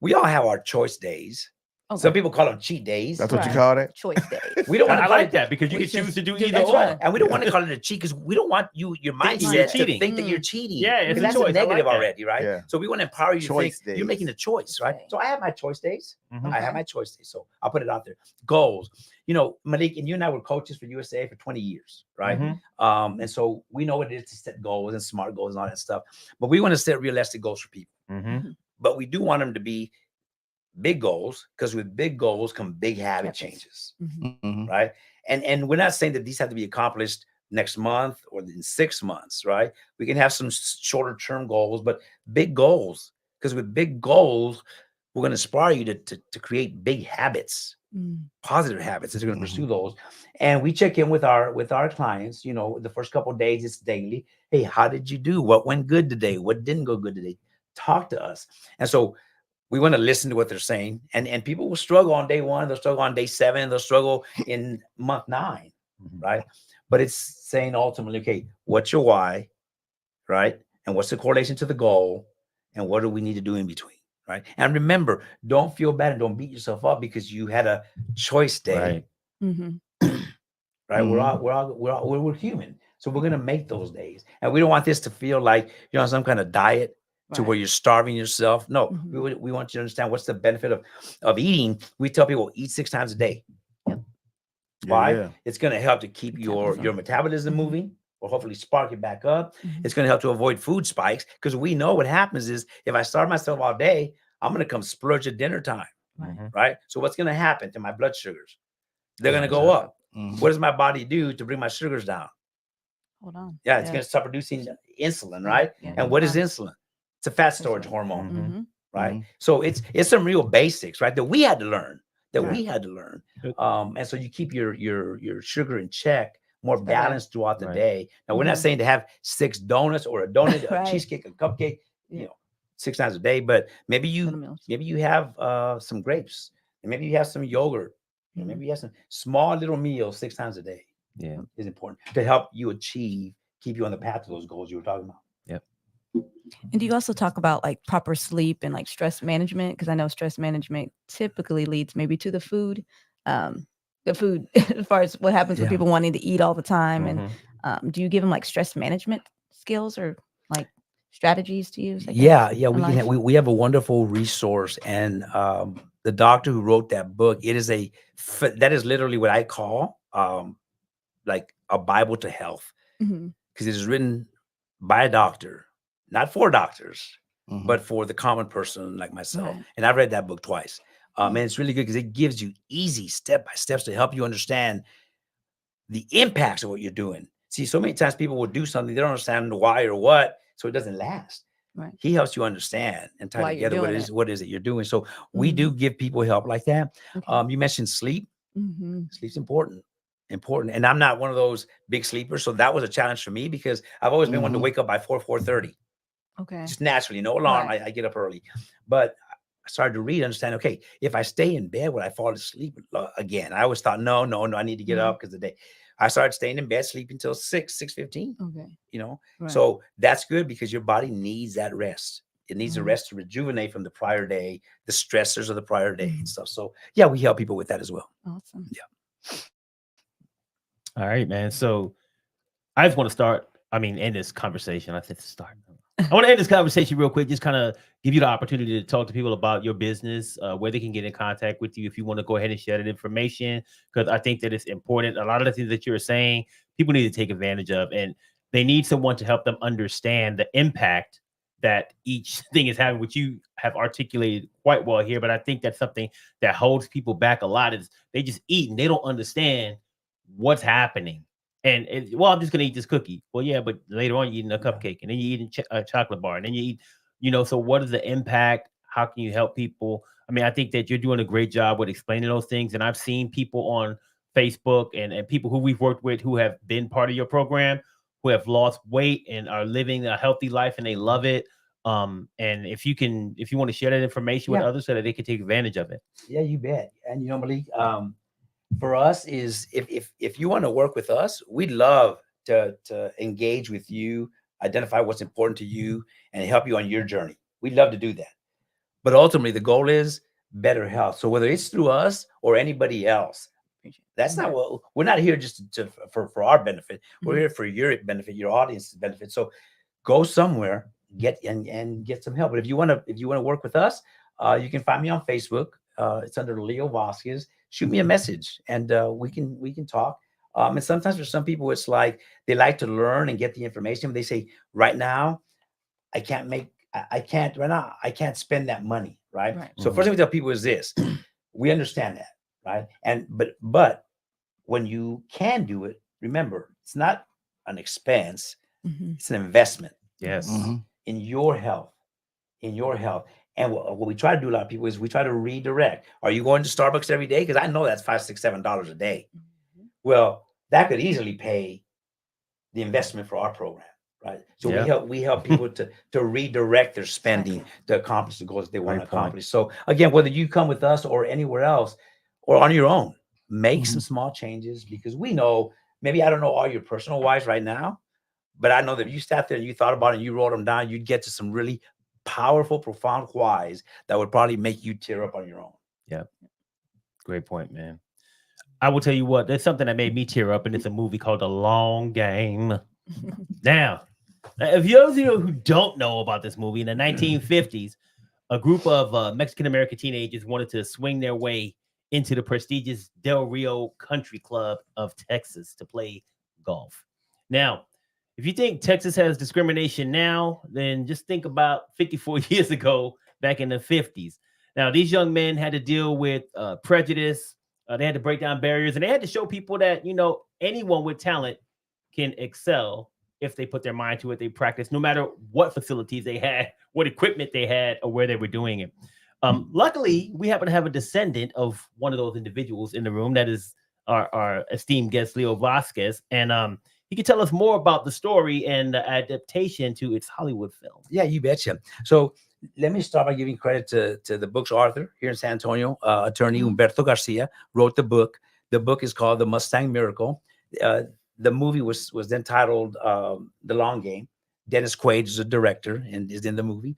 we all have our choice days. Okay. Some people call them cheat days. That's what you Right. call that? Choice days. We don't want I to call like it that, because you we can choose just to do do either that's or. right. And we don't want to call it a cheat, because we don't want your you're mindset to cheating. think that you're cheating. Yeah, it's Because a that's choice. I a negative like that. already, right? Yeah. So we want to empower you to Choice think you're making a days. choice, right? Okay. So I have my choice days. Mhm. I have Okay. my choice days. So I'll put it out there. Goals. Malik, and you and I were coaches for USA for 20 years, right? Mhm. And so we know what it is to set goals and SMART goals and all that stuff. But we want to set realistic goals for people. Mhm. But we do want them to be big goals, because with big goals come big habit Habits. changes. Mhm. Mhm. Right. And we're not saying that these have to be accomplished next month or in 6 months, right? We can have some shorter term goals, but big goals, because with big goals, we're going to inspire you to create big habits, Mm. positive habits that are going to pursue those. And we check in with our clients, the first couple of days, it's daily. Hey, how did you do? What went good today? What didn't go good today? Talk to us. And so we want to listen to what they're saying. And people will struggle on day 1, they'll struggle on day 7, they'll struggle in month 9, Mhm. right? But it's saying ultimately, okay, what's your why, right? And what's the correlation to the goal? And what do we need to do in between, right? And remember, don't feel bad and don't beat yourself up because you had a choice day, Right. Mhm. right? Mhm. We're human. So we're going to make those days. And we don't want this to feel like you're on some kind of diet to where Right. you're starving yourself. No, Mhm. we want you to understand what's the benefit of eating. We tell people eat 6 times a day. Why? Yeah. It's going to help to keep your metabolism Mhm. moving, or hopefully spark it back up. Mhm. It's going to help to avoid food spikes, because we know what happens is if I starve myself all day, I'm going to come splurge at dinner time, Right. Mhm. right? So what's going to happen to my blood sugars? They're going to Right. go up. Mhm. What does my body do to bring my sugars down? Hold on. Yeah, it's going to start producing insulin, Yeah, right? yeah, And what is yeah. insulin? It's a fat storage right. hormone, Mhm. Mhm. right? Mhm. So it's some real basics, right? That we had to learn. Right. Good. And so you keep your sugar in check, more That's better. balanced throughout the Right. day. Now we're not Mhm. saying to have 6 donuts or a donut, a Right. cheesecake, a cupcake, Yeah. 6 times a day, but maybe Little you meals. have some grapes, and maybe you have some yogurt, and Mhm. maybe you have some small little meals 6 times a day. Yeah. Is important to help you keep you on the path to those goals you were talking about. Yep. And do you also talk about like proper sleep and like stress management? Because I know stress management typically leads maybe to the food, as far as what happens with Yeah. people wanting to eat all the time. Mhm. And do you give them like stress management skills or like strategies to use? I Yeah, guess, yeah, in we can life? we have a wonderful resource, and the doctor who wrote that book, it is that is literally what I call like a Bible to health, Mhm. because it is written by a doctor, not for doctors, Mhm. but for the common person like myself. Right. And I've read that book twice, Mm. and it's really good because it gives you easy step by steps to help you understand the impacts of what you're doing. See, so many times people will do something, they don't understand why or what, so it doesn't last. Right. He helps you understand and tie Why you're together doing what is it you're doing. So we do give people help like that. Okay. You mentioned sleep. Mm-hmm. Sleep's important. And I'm not one of those big sleepers. So that was a challenge for me because I've always been one to wake up by 4:30. Okay. Just naturally, no alarm. Right. I get up early. But I started to read, understand, okay, if I stay in bed, would I fall asleep again? I always thought, no, I need to get up because the day. I started staying in bed, sleeping till 6:15. Okay. You know, Right. so that's good because your body needs that rest. It needs a rest to rejuvenate from the prior day, the stressors of the prior day and stuff. So yeah, we help people with that as well. Awesome. Yeah. All right, man. So I just want to start. I mean, end this conversation. I said to start. I want to end this conversation real quick. Just kind of give you the opportunity to talk to people about your business, where they can get in contact with you if you want to go ahead and share that information, because I think that it's important. A lot of the things that you're saying, people need to take advantage of, and they need someone to help them understand the impact that each thing is having, which you have articulated quite well here. But I think that's something that holds people back a lot is they just eat and they don't understand what's happening. And well, I'm just gonna eat this cookie. Well, yeah, but later on you're eating a cupcake, and then you're eating a chocolate bar, and then you eat, so what is the impact? How can you help people? I mean, I think that you're doing a great job with explaining those things. And I've seen people on Facebook and people who we've worked with who have been part of your program, who have lost weight and are living a healthy life and they love it. And if you want to share that information with others so that they can take advantage of it. Yeah, you bet. And Malik, for us is if you want to work with us, we'd love to engage with you, identify what's important to you, and help you on your journey. We'd love to do that. But ultimately, the goal is better health. So whether it's through us or anybody else, that's not what we're not here just for our benefit. We're here for your benefit, your audience's benefit. So go somewhere, get some help. But if you want to work with us, you can find me on Facebook. It's under Leo Vasquez. Shoot me a message and we can talk. And sometimes for some people, it's like they like to learn and get the information. But they say, right now, I can't spend that money. Right. So first thing we tell people is this: we understand that, right? And but when you can do it, remember, it's not an expense; it's an investment. Yes. In your health. And what we try to do, a lot of people, is we try to redirect. Are you going to Starbucks every day? Because I know that's $5, $6, $7 a day. Well, that could easily pay the investment for our program, right? So we help people to redirect their spending to accomplish the goals they want to accomplish. So again, whether you come with us or anywhere else or on your own, make some small changes, because we know, maybe I don't know all your personal whys right now, but I know that if you sat there and you thought about it and you wrote them down, you'd get to some really powerful, profound whys that would probably make you tear up on your own. Yeah. Great point, man. I will tell you what, there's something that made me tear up, and it's a movie called The Long Game. Now, if those of you who don't know about this movie, in the 1950s, a group of Mexican-American teenagers wanted to swing their way into the prestigious Del Rio Country Club of Texas to play golf. Now, if you think Texas has discrimination now, then just think about 54 years ago, back in the 50s. Now, these young men had to deal with prejudice. They had to break down barriers, and they had to show people that, anyone with talent can excel if they put their mind to it, they practice, no matter what facilities they had, what equipment they had, or where they were doing it. Luckily, we happen to have a descendant of one of those individuals in the room. That is our esteemed guest, Leo Vasquez. And he can tell us more about the story and the adaptation to its Hollywood film. Yeah, you betcha. So let me start by giving credit to the book's author here in San Antonio, attorney Humberto Garcia, wrote the book. The book is called The Mustang Miracle. The movie was then titled The Long Game. Dennis Quaid is a director and is in the movie.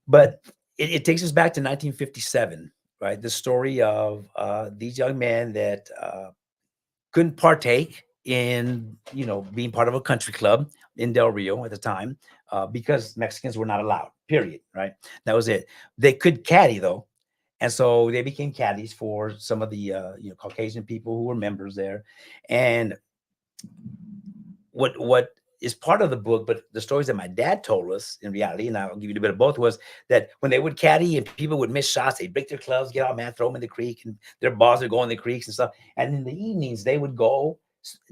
But it takes us back to 1957, right? The story of these young men that couldn't partake in, being part of a country club in Del Rio at the time because Mexicans were not allowed, period, right? That was it. They could caddy, though. And so they became caddies for some of the, Caucasian people who were members there. And what is part of the book, but the stories that my dad told us in reality, and I'll give you a bit of both, was that when they would caddy and people would miss shots, they'd break their clubs, get out, man, throw them in the creek, and their balls would go in the creeks and stuff. And in the evenings, they would go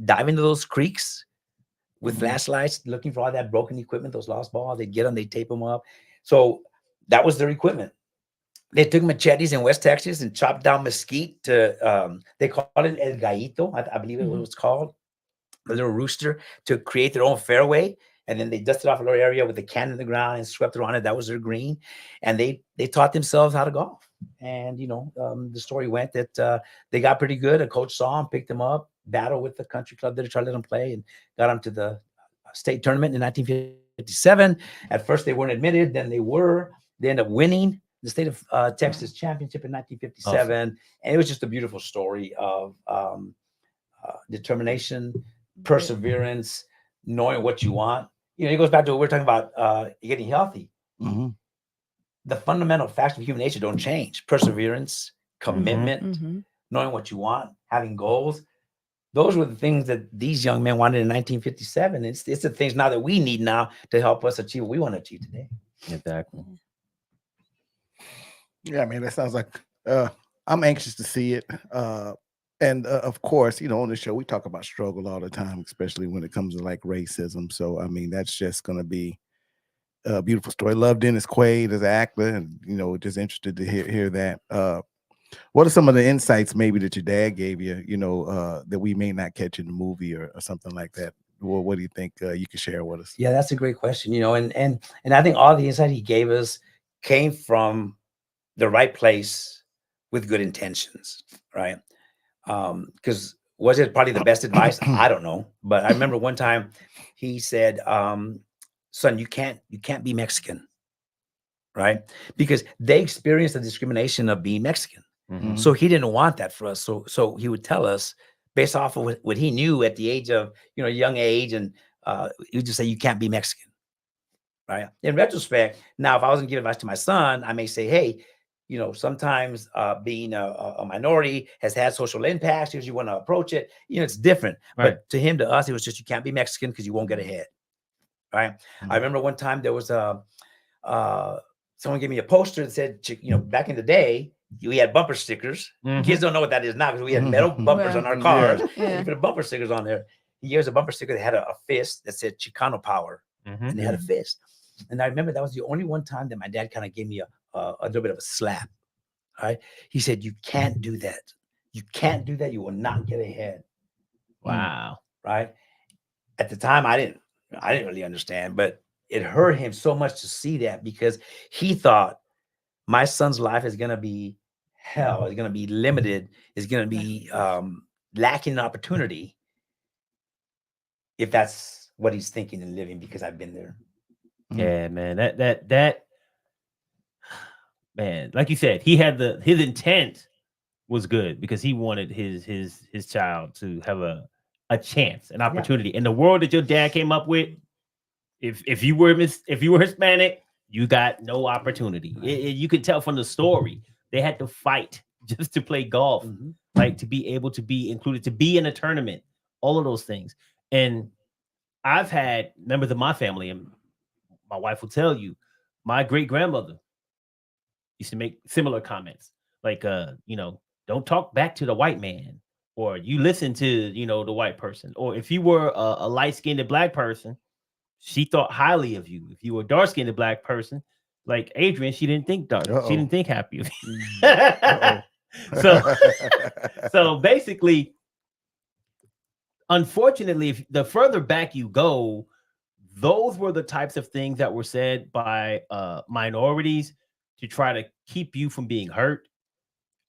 dive into those creeks, with flashlights, looking for all that broken equipment, those lost balls. They'd get them, they'd tape them up. So that was their equipment. They took machetes in West Texas and chopped down mesquite to, they call it El Gallito, I believe it was called, the little rooster, to create their own fairway. And then they dusted off a little area with a can in the ground and swept around it. That was their green. And they taught themselves how to golf. And, the story went that they got pretty good. A coach saw them, picked them up, battled with the country club there to try to let them play, and got them to the state tournament in 1957. At first, they weren't admitted. Then they were. They ended up winning the state of Texas championship in 1957. Awesome. And it was just a beautiful story of determination, perseverance, knowing what you want. It goes back to what we're talking about, getting healthy. Mm-hmm. The fundamental facts of human nature don't change. Perseverance, commitment, knowing what you want, having goals. Those were the things that these young men wanted in 1957. It's the things now that we need now to help us achieve what we want to achieve today. Exactly. Yeah, man, that sounds like I'm anxious to see it. And of course, on the show, we talk about struggle all the time, especially when it comes to like racism. So, I mean, that's just going to be a beautiful story. Love Dennis Quaid as an actor, and, just interested to hear that. What are some of the insights maybe that your dad gave you, that we may not catch in the movie or something like that? What do you think you can share with us? Yeah, that's a great question. And I think all the insight he gave us came from the right place with good intentions, right? Because was it probably the best advice? I don't know. But I remember one time he said, son, you can't be Mexican, right? Because they experienced the discrimination of being Mexican. Mm-hmm. So he didn't want that for us. So he would tell us based off of what he knew at the age of, young age. And he would just say, you can't be Mexican, right? In retrospect, now, if I wasn't giving advice to my son, I may say, hey, sometimes being a minority has had social impacts. Because you want to approach it, it's different. Right. But to him, to us, it was just, you can't be Mexican because you won't get ahead. Right. Mm-hmm. I remember one time there was someone gave me a poster that said, back in the day, we had bumper stickers. Mm-hmm. Kids don't know what that is now because we had metal bumpers on our cars. Yeah. You put bumper stickers on there. He gave us a bumper sticker that had a fist that said Chicano power. Mm-hmm. And they had a fist. And I remember that was the only one time that my dad kind of gave me a little bit of a slap. Right. He said, you can't do that. You can't do that. You will not get ahead. Wow. Right. At the time, I didn't really understand, but it hurt him so much to see that, because he thought my son's life is going to be hell. It's going to be limited. It's going to be lacking in opportunity if that's what he's thinking and living, because I've been there. Yeah, man, that man, like you said, he had his intent was good because he wanted his child to have a chance, an opportunity. In the world that your dad came up with, if you were Hispanic, you got no opportunity. You could tell from the story they had to fight just to play golf, like to be able to be included, to be in a tournament, all of those things. And I've had members of my family, and my wife will tell you, my great grandmother used to make similar comments, like, don't talk back to the white man, or you listen to, the white person. Or if you were a light-skinned black person, she thought highly of you. If you were a dark-skinned black person, like Adrian, she didn't think dark. Uh-oh. She didn't think happy of you. So basically, unfortunately, if the further back you go, those were the types of things that were said by minorities to try to keep you from being hurt,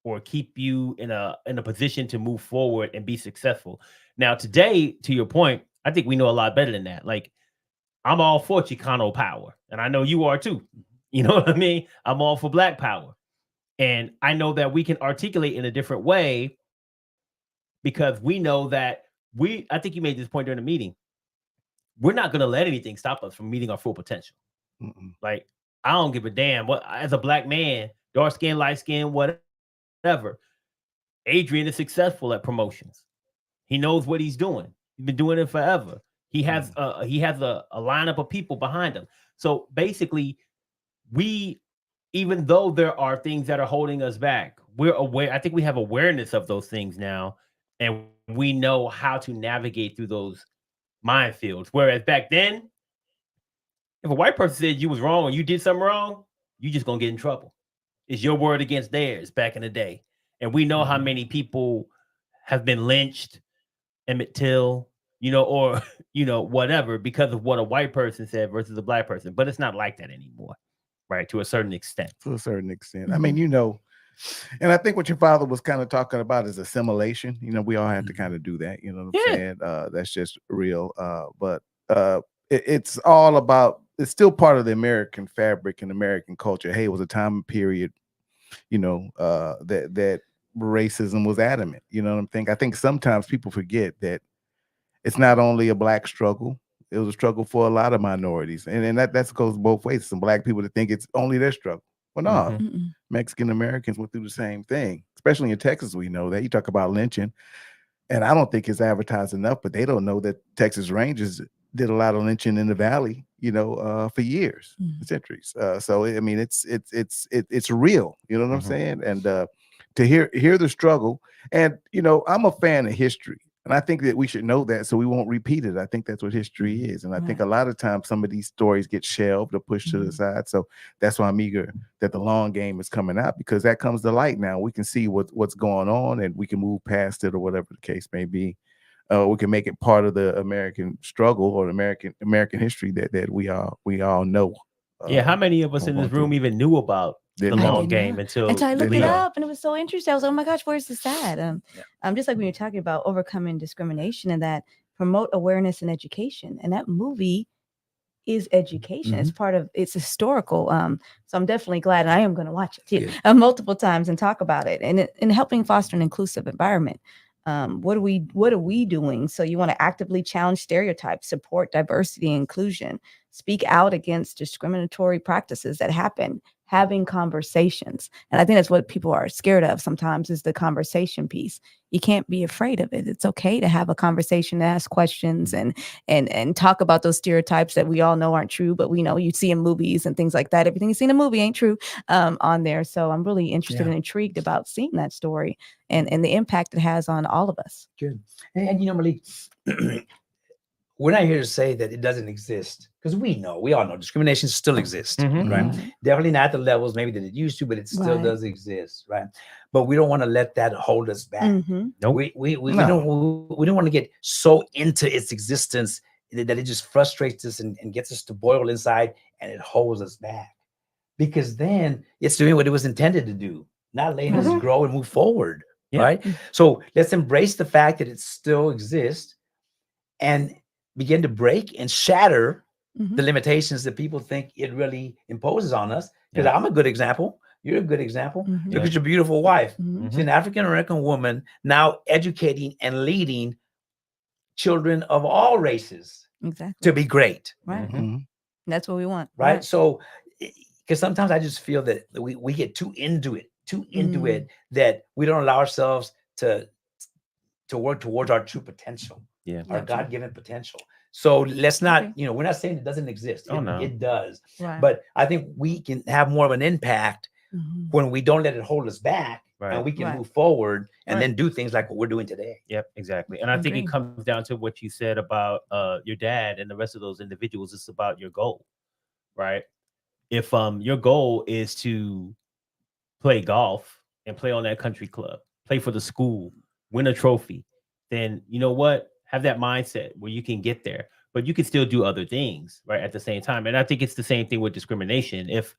or keep you in a position to move forward and be successful. Now, today, to your point, I think we know a lot better than that. Like, I'm all for Chicano power, and I know you are too. You know what I mean? I'm all for Black power. And I know that we can articulate in a different way, because we know that I think you made this point during the meeting, we're not going to let anything stop us from meeting our full potential. Mm-mm. Like, I don't give a damn what, as a black man, dark skin, light skin, whatever. Adrian is successful at promotions. He knows what he's doing. He's been doing it forever. He has a lineup of people behind him. So basically, even though there are things that are holding us back, we're aware. I think we have awareness of those things now, and we know how to navigate through those minefields. Whereas back then, if a white person said you was wrong or you did something wrong, you just gonna get in trouble. It's your word against theirs back in the day. And we know how many people have been lynched, Emmett Till, or whatever, because of what a white person said versus a black person. But it's not like that anymore, right? To a certain extent. To a certain extent. I mean, and I think what your father was kind of talking about is assimilation. We all have to kind of do that. You know what I'm saying? That's just real. But it's all about, it's still part of the American fabric and American culture. Hey, it was a time period, that racism was adamant. You know what I'm saying? I think sometimes people forget that it's not only a black struggle. It was a struggle for a lot of minorities. And that goes both ways. Some black people that think it's only their struggle. Well, no, Mexican Americans went through the same thing, especially in Texas. We know that. You talk about lynching, and I don't think it's advertised enough, but they don't know that Texas Rangers did a lot of lynching in the Valley, for years, centuries. So I mean, it's real. You know what I'm saying? And to hear the struggle, and I'm a fan of history. And I think that we should know that so we won't repeat it. I think that's what history is. And I think a lot of times some of these stories get shelved or pushed to the side. So that's why I'm eager that the long game is coming out, because that comes to light now. We can see what's going on and we can move past it or whatever the case may be. We can make it part of the American struggle or American history that we all know. How many of us in this room even knew about the long game until I looked it up, and it was so interesting. I was like, oh my gosh, where's this at? Just like when you're talking about overcoming discrimination and that promote awareness and education, and that movie is education. It's part of, it's historical. So I'm definitely glad, and I am going to watch it too, multiple times and talk about it, and in helping foster an inclusive environment. What are we doing? So you want to actively challenge stereotypes, support diversity and inclusion, speak out against discriminatory practices that happen, having conversations. And I think that's what people are scared of sometimes, is the conversation piece. You can't be afraid of it. It's okay to have a conversation, to ask questions and talk about those stereotypes that we all know aren't true, but we know you see in movies and things like that. Everything you see in a movie ain't true on there. So I'm really interested and intrigued about seeing that story and the impact it has on all of us. Good. And Malik, we're not here to say that it doesn't exist, because we all know discrimination still exists, right? Definitely not at the levels maybe that it used to, but it still does exist, right? But we don't want to let that hold us back. Nope. We don't want to get so into its existence that it just frustrates us and gets us to boil inside, and it holds us back, because then it's doing what it was intended to do, not letting us grow and move forward, right? So let's embrace the fact that it still exists and begin to break and shatter the limitations that people think it really imposes on us. Because I'm a good example. You're a good example. Look at your beautiful wife. She's an African-American woman now educating and leading children of all races to be great. Right. That's what we want. Right. So, because sometimes I just feel that we get too into it, that we don't allow ourselves to work towards our true potential. Our God-given potential. So let's not, we're not saying it doesn't exist. It does. Right. But I think we can have more of an impact when we don't let it hold us back, and we can move forward and then do things like what we're doing today. Yep, exactly. And I think it comes down to what you said about your dad and the rest of those individuals. It's about your goal, right? If your goal is to play golf and play on that country club, play for the school, win a trophy, then you know what? Have that mindset where you can get there, but you can still do other things, right, at the same time. And I think it's the same thing with discrimination. If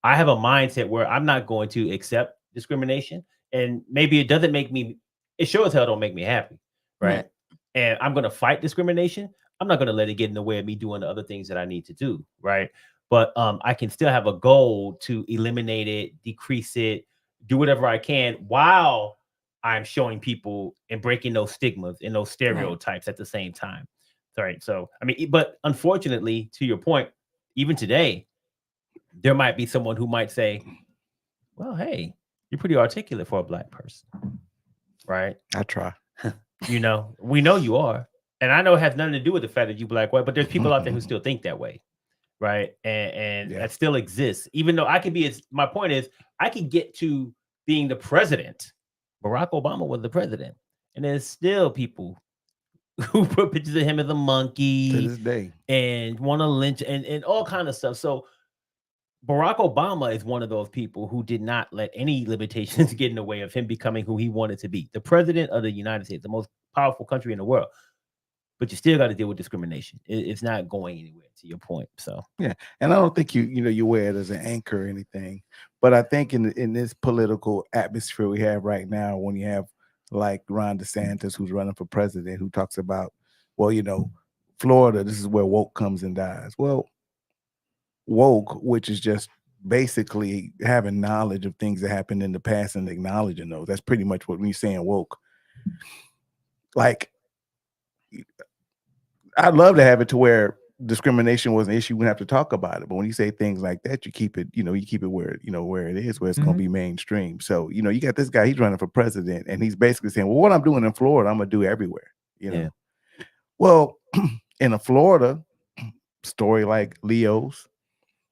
I have a mindset where I'm not going to accept discrimination, and maybe it doesn't make me, it sure as hell don't make me happy, right? And I'm going to fight discrimination. I'm not going to let it get in the way of me doing the other things that I need to do, right? But I can still have a goal to eliminate it, decrease it, do whatever I can while I'm showing people and breaking those stigmas and those stereotypes at the same time. Right. So, I mean, but unfortunately, to your point, even today, there might be someone who might say, well, hey, you're pretty articulate for a Black person. Right. I try. We know you are. And I know it has nothing to do with the fact that you Black, white, but there's people out there who still think that way. Right. And that still exists, even though I can be, my point is, I can get to being the president. Barack Obama was the president, and there's still people who put pictures of him as a To monkey this day. and want to lynch and all kind of stuff. So Barack Obama is one of those people who did not let any limitations get in the way of him becoming who he wanted to be, the president of the United States, the most powerful country in the world. But you still got to deal with discrimination. It's not going anywhere, to your point. So Yeah, and I don't think you wear it as an anchor or anything, but I think in this political atmosphere we have right now, when you have like Ron DeSantis who's running for president, who talks about, well, Florida, this is where woke comes and dies. Well, woke, which is just basically having knowledge of things that happened in the past and acknowledging those. That's pretty much what when you're saying woke. Like, I'd love to have it to where discrimination was an issue. We have to talk about it. But when you say things like that, you keep it, you keep it where it is, where it's going to be mainstream. So, you got this guy, he's running for president, and he's basically saying, well, what I'm doing in Florida, I'm going to do everywhere. Yeah. Well, in a Florida story like Leo's,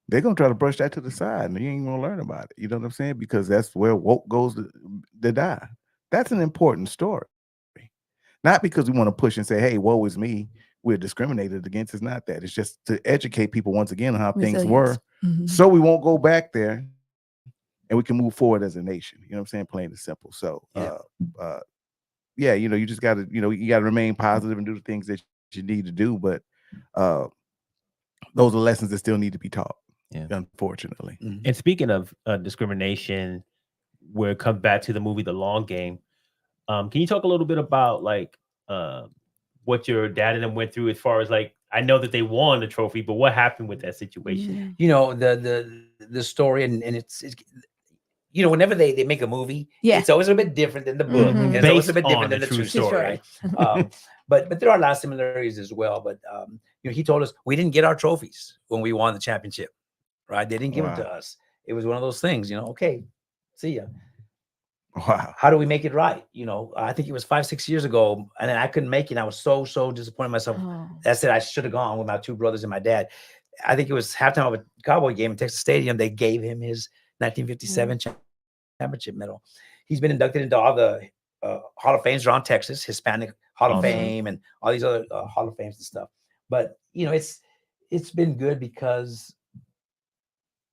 they're going to try to brush that to the side, and you ain't going to learn about it. You know what I'm saying? Because that's where woke goes to die. That's an important story. Not because we want to push and say, hey, woe is me, we're discriminated against. It's not that. It's just to educate people once again on how things were, so we won't go back there and we can move forward as a nation. You know what I'm saying? Plain and simple. So, you just got to, you got to remain positive and do the things that you need to do. But those are lessons that still need to be taught, unfortunately. And speaking of discrimination, where it comes back to the movie The Long Game, can you talk a little bit about like what your dad and them went through as far as like, I know that they won the trophy, but what happened with that situation? The story and it's whenever they make a movie, it's always a bit different than the book. And it's always a bit different than the true story. Right? But there are a lot of similarities as well. But he told us we didn't get our trophies when we won the championship, right? They didn't give them to us. It was one of those things, okay, see ya. Wow. How do we make it right? I think it was 5-6 years ago, and then I couldn't make it. And I was so disappointed in myself. That's it. I should have gone with my two brothers and my dad. I think it was halftime of a Cowboy game in Texas Stadium. They gave him his 1957 championship medal. He's been inducted into all the Hall of Fames around Texas, Hispanic Hall of Fame, and all these other Hall of Fames and stuff. But it's been good because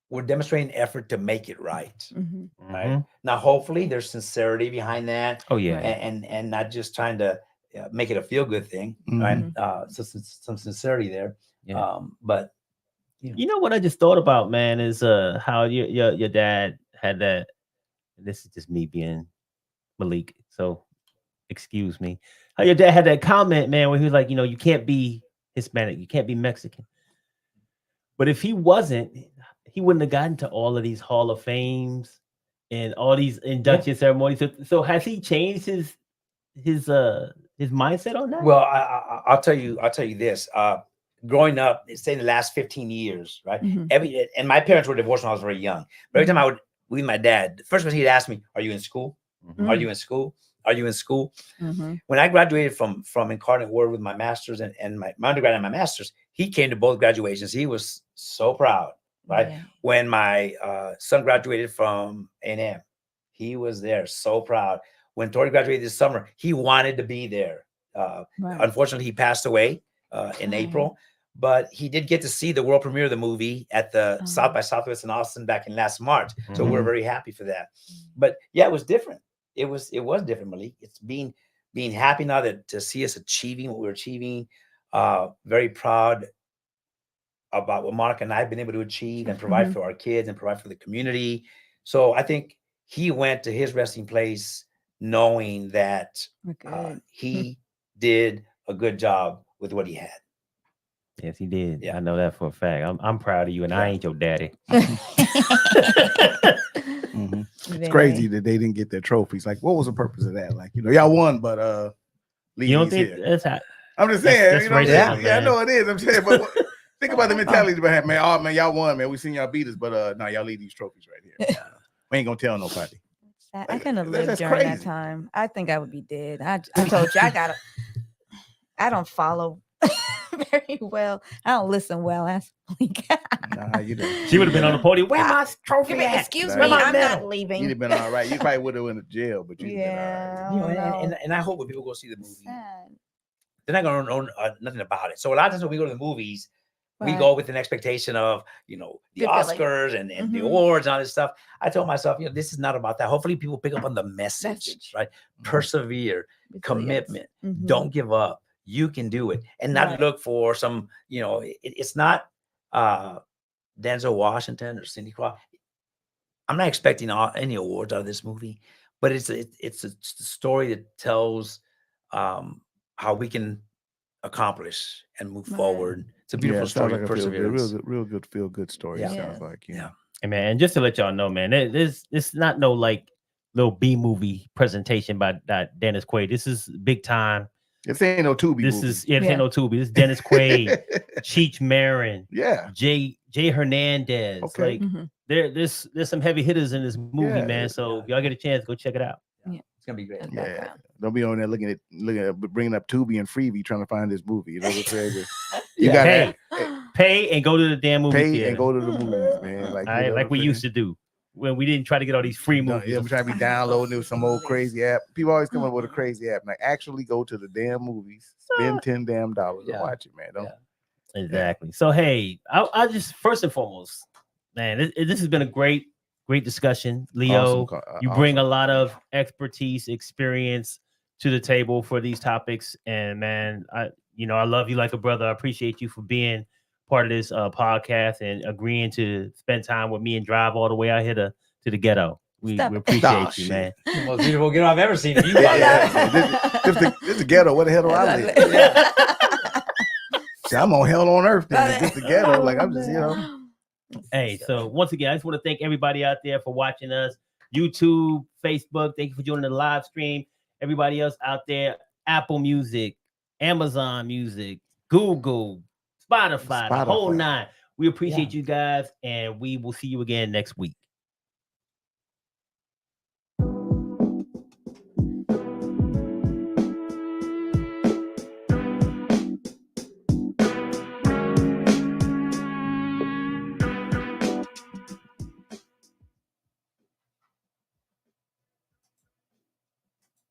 we're demonstrating effort to make it right. Right now, hopefully there's sincerity behind that. Oh yeah. And not just trying to make it a feel good thing. Right. So some sincerity there. But what I just thought about, man, is how your dad had that. This is just me being Malik, so excuse me. How your dad had that comment, man, where he was like, you can't be Hispanic, you can't be Mexican. But if he wasn't, he wouldn't have gotten to all of these Hall of Fames and all these induction ceremonies. So has he changed his mindset on that? Well, I'll tell you this. Growing up, say in the last 15 years, right? And my parents were divorced when I was very young. But every time I would with my dad, the first one he'd ask me, "Are you in school? Are you in school? Are you in school?" When I graduated from Incarnate Word with my master's and my undergrad and my master's, he came to both graduations. He was so proud, right? Yeah. When my son graduated from A&M, he was there, so proud. When Tori graduated this summer, he wanted to be there. Unfortunately, he passed away in April, but he did get to see the world premiere of the movie at the South by Southwest in Austin back in last March. So we're very happy for that. But yeah, it was different. It was different, Malik. It's being happy now to see us achieving what we're achieving. Very proud about what Monica and I have been able to achieve and provide for our kids and provide for the community. So I think he went to his resting place knowing that he did a good job with what he had. Yes, he did. Yeah. I know that for a fact. I'm proud of you, and I ain't your daddy. It's crazy that they didn't get their trophies. Like, what was the purpose of that? Like, y'all won, but you don't think that's how? I'm just saying, I know it is. I'm saying, but think about the mentality behind, man. Oh man, y'all won, man. We seen y'all beat us, but no, y'all leave these trophies right here. We ain't gonna tell nobody. I couldn't have lived during that time. I think I would be dead. I told you I don't follow very well. I don't listen well. Nah, you don't. She would have been on the podium. Where my trophy at? Excuse me, I'm not leaving. You'd have been all right. You probably would have went to jail, but you'd have been all right. And I hope when people go see the movie, they're not going to know nothing about it. So a lot of times when we go to the movies, we Right. go with an expectation of, the Good feeling. Oscars and the Mhm. awards and all this stuff. I told myself, this is not about that. Hopefully people pick up on the message, Message. right? Persevere, Resilience. commitment, Mhm. don't give up. You can do it, and not Right. look for some, it's not Denzel Washington or Cindy Crawford. I'm not expecting any awards out of this movie, but it's a story that tells how we can accomplish and move Right. forward. It's a beautiful Yeah, it story sounds of like a perseverance. real good feel good story. Yeah. It sounds like Yeah. And man, just to let y'all know, man, it's not no like little B movie presentation by Dennis Quaid. This is big time. This ain't no Tubi This movie. is this Yeah. ain't no Tubi. This is Dennis Quaid, Cheech Marin, Yeah. Jay Hernandez. Okay. Like Mhm. there's some heavy hitters in this movie, Yeah, man. So yeah. if y'all get a chance, go check it out. It's gonna be great. In the Yeah. background. Don't be on there looking at bringing up Tubi and Freebie trying to find this movie. You know what I'm saying? You Yeah. gotta Hey, pay and go to the damn movie pay theater. and go to the movies, man. Like, All right, like we used to do when we didn't try to get all these free movies. Yeah, I'm trying to be downloading it with some old crazy app. People always come up with a crazy app. Like, actually go to the damn movies, spend $10 damn dollars Yeah. and watch it, man. Don't. Yeah. Exactly. So hey, I just first and foremost, man, this has been a great discussion, Leo. You bring a lot of expertise, experience to the table for these topics, and man, I love you like a brother. I appreciate you for being part of this podcast and agreeing to spend time with me and drive all the way out here to the ghetto. We Stop it. appreciate Aw, you, shit. man. The most beautiful ghetto I've ever seen. You Yeah. This the ghetto. Where the hell do I live? See, I'm on hell on earth. Then. This the ghetto. Like I'm just, Hey, so once again, I just want to thank everybody out there for watching us. YouTube, Facebook, thank you for joining the live stream. Everybody else out there, Apple Music, Amazon Music, Google, Spotify, the whole Spotify. nine. We appreciate you guys, and we will see you again next week.